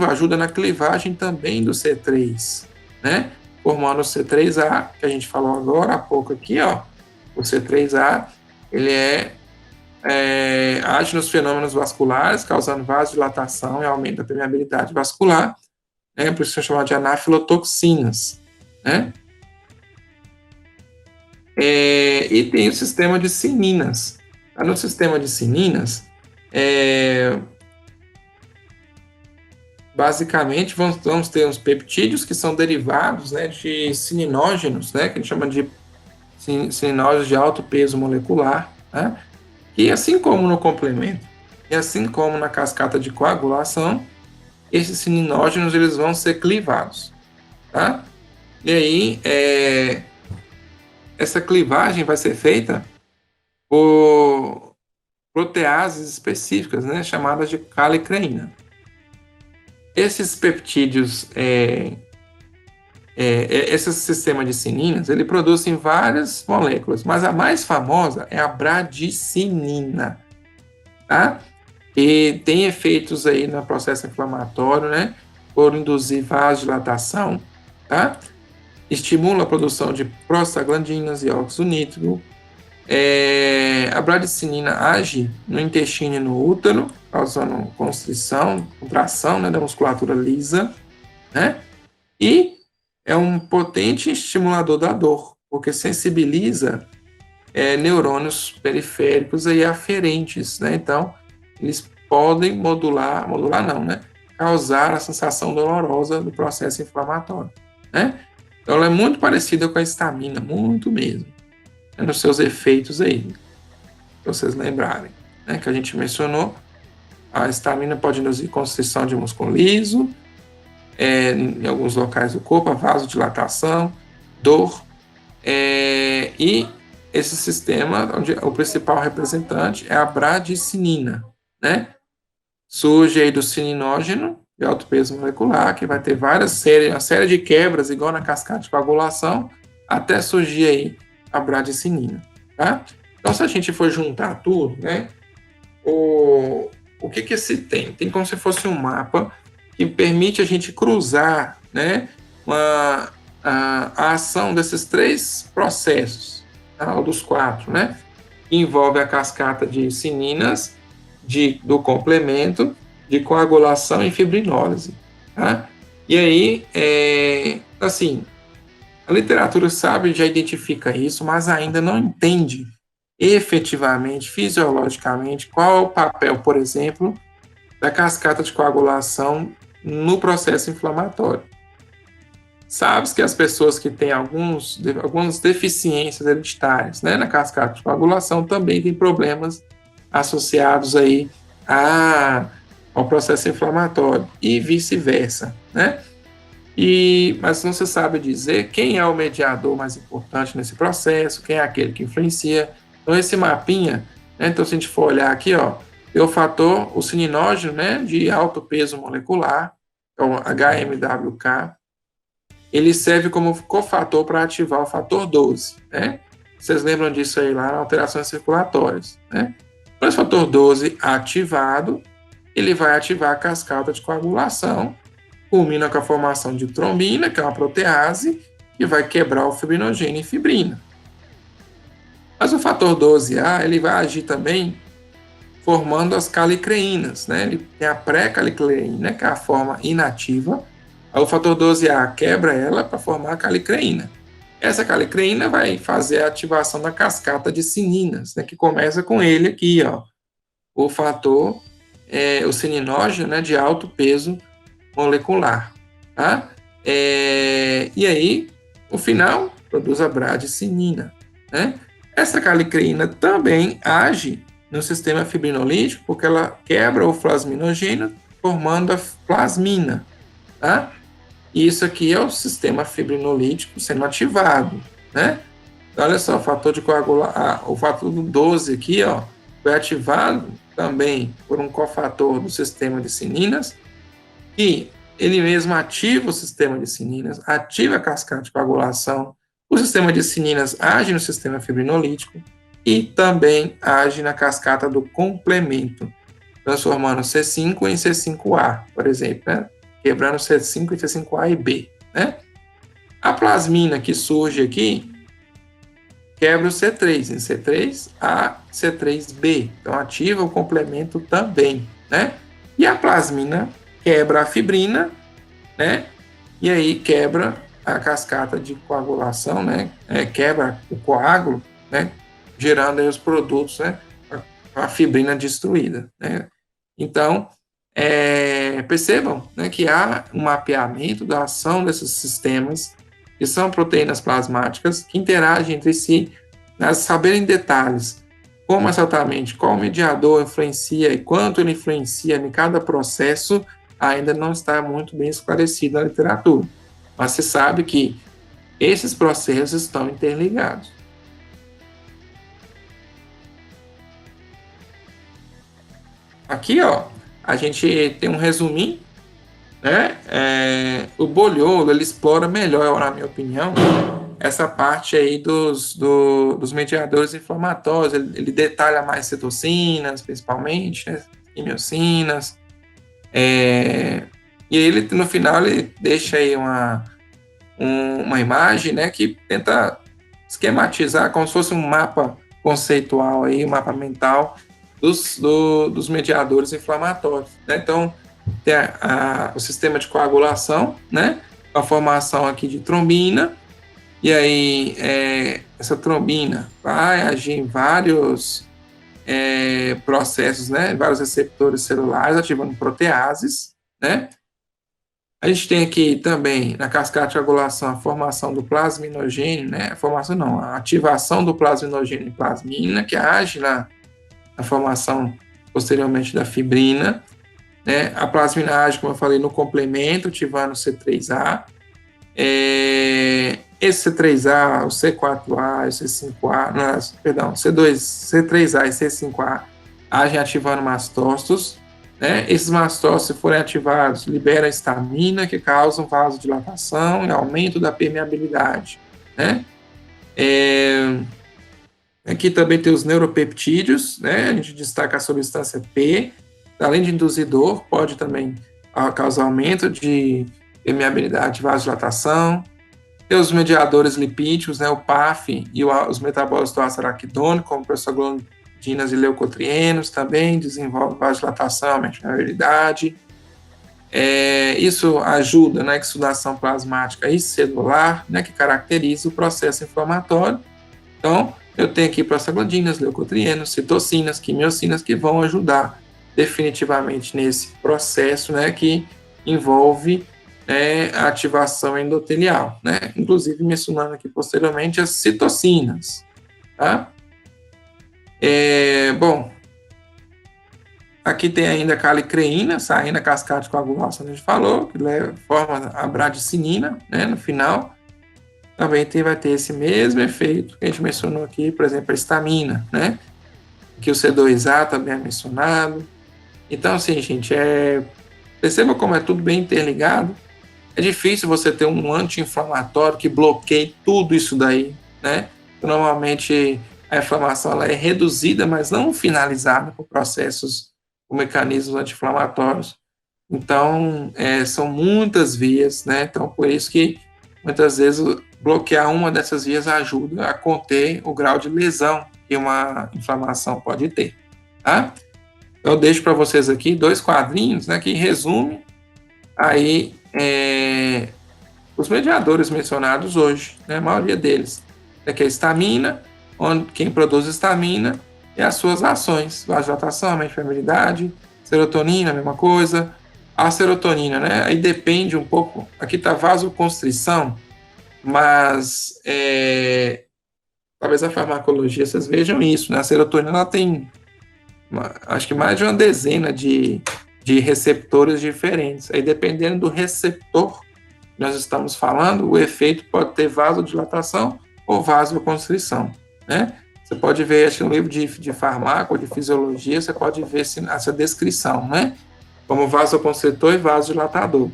ajuda na clivagem também do C3, né? Formando o C3A, que a gente falou agora há pouco aqui, ó. O C3A, ele age nos fenômenos vasculares, causando vasodilatação e aumento da permeabilidade vascular, né? Por isso são chamados de anafilotoxinas, né? E tem o sistema de cininas. No sistema de cininas, basicamente vamos ter os peptídeos que são derivados, né, de cininógenos, né, que a gente chama de cininógenos de alto peso molecular, né? E assim como no complemento, e assim como na cascata de coagulação, esses cininógenos eles vão ser clivados, tá? E aí, essa clivagem vai ser feita por proteases específicas, né, chamadas de calicreína. Esses peptídeos, esse sistema de cininas, ele produz várias moléculas, mas a mais famosa é a bradicinina, tá? E tem efeitos aí no processo inflamatório, né? Por induzir vasodilatação, tá? Estimula a produção de prostaglandinas e óxido nítrico. A bradicinina age no intestino e no útero, causando constrição, contração, né, da musculatura lisa, né? E é um potente estimulador da dor, porque sensibiliza neurônios periféricos e aferentes, né? Então, eles podem modular não, né? Causar a sensação dolorosa do processo inflamatório, né? Então, ela é muito parecida com a histamina, muito mesmo, né? Nos seus efeitos aí, pra vocês lembrarem, né? Que a gente mencionou, a histamina pode induzir constrição de músculo liso, em alguns locais do corpo, a vasodilatação, dor, e esse sistema, onde o principal representante é a bradicinina, né? Surge aí do cininógeno, de alto peso molecular, que vai ter uma série de quebras, igual na cascata de coagulação, até surgir aí a bradicinina, tá? Então, se a gente for juntar tudo, né? O que se tem? Tem como se fosse um mapa que permite a gente cruzar, né, a ação desses três processos, tá, ou dos quatro, né, que envolve a cascata de cininas, do complemento de coagulação e fibrinólise. Tá? E aí, assim, a literatura sabe, já identifica isso, mas ainda não entende efetivamente, fisiologicamente, qual é o papel, por exemplo, da cascata de coagulação no processo inflamatório. Sabe-se que as pessoas que têm algumas deficiências hereditárias, né, na cascata de coagulação também têm problemas associados aí ao processo inflamatório e vice-versa, né? Mas não se sabe dizer quem é o mediador mais importante nesse processo, quem é aquele que influencia. Então, esse mapinha, né, então, se a gente for olhar aqui, ó, tem o cininógeno, né, de alto peso molecular, então HMWK, ele serve como cofator para ativar o fator 12, né? Vocês lembram disso aí lá, alterações circulatórias, né? Então, esse fator 12 ativado, ele vai ativar a cascata de coagulação, culmina com a formação de trombina, que é uma protease, que vai quebrar o fibrinogênio e fibrina. Mas o fator 12A, ele vai agir também formando as calicreínas, né? Ele tem a pré-calicreína, que é a forma inativa. Aí o fator 12A quebra ela para formar a calicreína. Essa calicreína vai fazer a ativação da cascata de cininas, né? Que começa com ele aqui, ó, o fator, o cininógeno, né, de alto peso molecular, tá? E aí, no final, produz a bradicinina, né? Essa calicreína também age no sistema fibrinolítico, porque ela quebra o plasminogênio, formando a plasmina, tá? E isso aqui é o sistema fibrinolítico sendo ativado, né? Então, olha só, o fator de coagulação, o fator 12 aqui, ó, foi ativado também por um cofator do sistema de cininas, que ele mesmo ativa o sistema de cininas, ativa a cascata de coagulação, o sistema de cininas age no sistema fibrinolítico e também age na cascata do complemento, transformando C5 em C5A, por exemplo, né? Quebrando C5 em C5A e B, né? A plasmina que surge aqui quebra o C3 em C3A, C3B, então ativa o complemento também, né? E a plasmina quebra a fibrina, né? E aí quebra a cascata de coagulação, né? Quebra o coágulo, né? Gerando aí os produtos, né? A fibrina destruída, né? Então, percebam, né, que há um mapeamento da ação desses sistemas, que são proteínas plasmáticas, que interagem entre si, né, saber em detalhes como exatamente qual mediador influencia e quanto ele influencia em cada processo, ainda não está muito bem esclarecido na literatura. Mas se sabe que esses processos estão interligados. Aqui, ó, a gente tem um resuminho, né? O Bogliolo, ele explora melhor, na minha opinião, essa parte aí dos mediadores inflamatórios. Ele detalha mais citocinas, principalmente, né? Quimiocinas. E ele, no final, ele deixa aí uma imagem, né, que tenta esquematizar como se fosse um mapa conceitual, aí, um mapa mental dos mediadores inflamatórios, né? Então, tem o sistema de coagulação, né? A formação aqui de trombina, e aí essa trombina vai agir em vários processos, né? Vários receptores celulares, ativando proteases, né? A gente tem aqui também, na cascata de coagulação, a formação do plasminogênio, né? A ativação do plasminogênio em plasmina, que age na formação posteriormente da fibrina, né? A plasmina age, como eu falei, no complemento, ativando o C3A. Esse C3A, o C4A, o C5A, C3A e C5A agem ativando mastócitos, né? Esses mastócitos, se forem ativados, liberam histamina, que causam vasodilatação e aumento da permeabilidade, né? Aqui também tem os neuropeptídeos, né? A gente destaca a substância P, além de induzidor, pode também causar aumento de permeabilidade e vasodilatação. Tem os mediadores lipídicos, né? O PAF e os metabólitos do ácido araquidônico, como o professor Glon prostaglandinas e leucotrienos também, desenvolve vasodilatação, aumenta a virilidade. Isso ajuda na exsudação plasmática e celular, né, que caracteriza o processo inflamatório. Então, eu tenho aqui prostaglandinas, leucotrienos, citocinas, quimiocinas, que vão ajudar definitivamente nesse processo, né, que envolve a ativação endotelial, né, inclusive mencionando aqui posteriormente as citocinas, tá? Bom, aqui tem ainda a calicreína, saindo a cascata de coagulação, a gente falou, que forma a bradicinina, né, no final. Também vai ter esse mesmo efeito que a gente mencionou aqui, por exemplo, a histamina, né, que o C2A também é mencionado. Então, assim, gente, perceba como é tudo bem interligado. É difícil você ter um anti-inflamatório que bloqueie tudo isso daí, né? Normalmente, a inflamação ela é reduzida, mas não finalizada por processos, por mecanismos anti-inflamatórios. Então, são muitas vias, né? Então, por isso que, muitas vezes, bloquear uma dessas vias ajuda a conter o grau de lesão que uma inflamação pode ter, tá? Eu deixo para vocês aqui 2 quadrinhos, né, que resumem aí os mediadores mencionados hoje, né, a maioria deles. Aqui é a histamina, quem produz histamina e as suas ações, vasodilatação, enfermidade, serotonina, a mesma coisa. A serotonina, né, aí depende um pouco, aqui está vasoconstrição, mas talvez a farmacologia, vocês vejam isso, né, a serotonina ela tem acho que mais de uma dezena de receptores diferentes. Aí, dependendo do receptor que nós estamos falando, o efeito pode ter vasodilatação ou vasoconstrição, né? Você pode ver, acho que no livro de farmácia ou de fisiologia, você pode ver essa descrição, né? Como vasoconstritor e vasodilatador.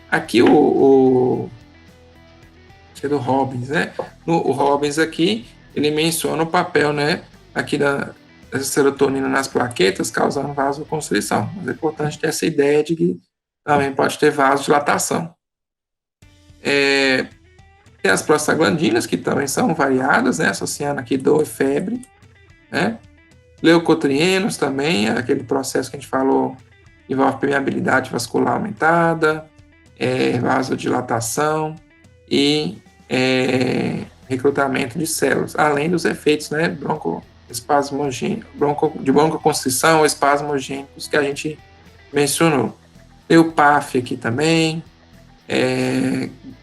Aqui acho que é do Robbins, né? O Robbins aqui, ele menciona o papel, né? Aqui da serotonina nas plaquetas causando vasoconstrição. Mas é importante ter essa ideia de que também pode ter vasodilatação. Tem as prostaglandinas, que também são variadas, né, associando aqui dor e febre, né? Leucotrienos também, aquele processo que a gente falou, envolve permeabilidade vascular aumentada, vasodilatação e recrutamento de células, além dos efeitos, né, de broncoconstrição, espasmogênicos que a gente mencionou. Tem o PAF aqui também,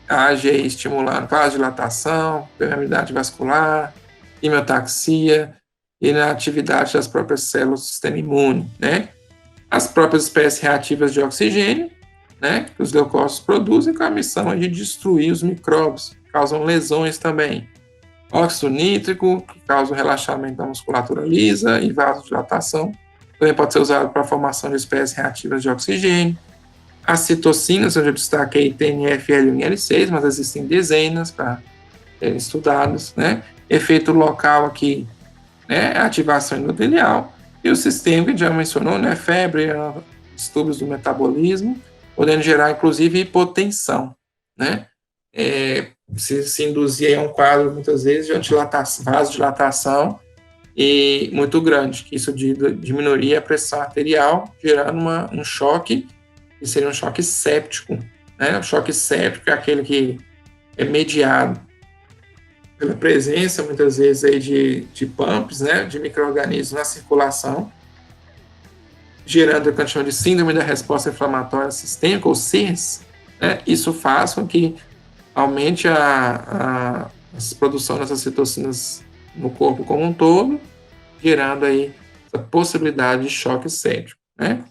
a AGI estimulando vasodilatação, permeabilidade vascular, quimiotaxia e na atividade das próprias células do sistema imune, né? As próprias espécies reativas de oxigênio, né, que os leucócitos produzem com a missão de destruir os micróbios, causam lesões também. Óxido nítrico, que causa o relaxamento da musculatura lisa e vasodilatação, também pode ser usado para a formação de espécies reativas de oxigênio. As citocinas, onde eu destaquei TNF, L1 e L6, mas existem dezenas para serem estudados, né? Efeito local aqui, né, ativação endotelial, e o sistema que já mencionou, né, febre, distúrbios do metabolismo, podendo gerar, inclusive, hipotensão, né? Se induzir a um quadro, muitas vezes, de vasodilatação e muito grande, que isso diminuiria a pressão arterial, gerando um choque, que seria um choque séptico, né? O choque séptico é aquele que é mediado pela presença, muitas vezes, aí de pumps, né, de micro-organismos na circulação, gerando o que a gente chama de síndrome da resposta inflamatória sistêmica, ou SIRS, né? Isso faz com que aumente a produção dessas citocinas no corpo como um todo, gerando aí essa possibilidade de choque séptico, né?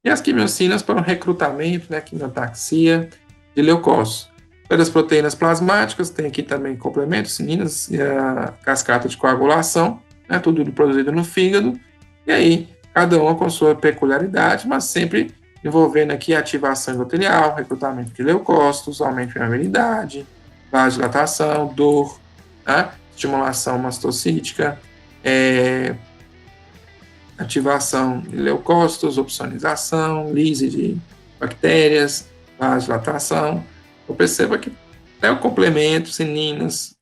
E as quimiocinas para o recrutamento, né, quimiotaxia de leucócitos. Pelas proteínas plasmáticas, tem aqui também complementos, sininas e a cascata de coagulação, né, tudo produzido no fígado, e aí cada uma com sua peculiaridade, mas sempre envolvendo aqui a ativação endotelial, recrutamento de leucócitos, aumento de permeabilidade, vasodilatação, dor, né, estimulação mastocítica, ativação de leucócitos, opsonização, lise de bactérias, vasodilatação. Eu percebo que até o complemento, sininas,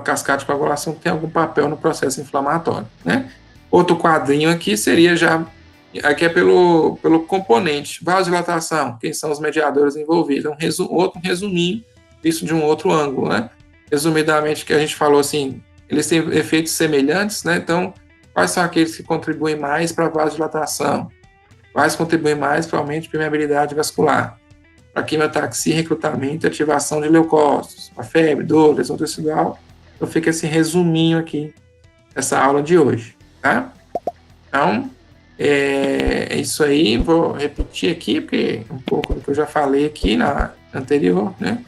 cascata de coagulação tem algum papel no processo inflamatório, né? Outro quadrinho aqui seria já, aqui é pelo componente, vasodilatação, quem são os mediadores envolvidos, outro resuminho, visto de um outro ângulo, né? Resumidamente, que a gente falou assim, eles têm efeitos semelhantes, né? Então, quais são aqueles que contribuem mais para a vasodilatação? Quais contribuem mais para o aumento de permeabilidade vascular? Para quimiotaxia, recrutamento e ativação de leucócitos, para febre, dor, lesão tecidual. Então, fica esse resuminho aqui dessa aula de hoje, tá? Então, é isso aí. Vou repetir aqui, porque um pouco do que eu já falei aqui na anterior, né?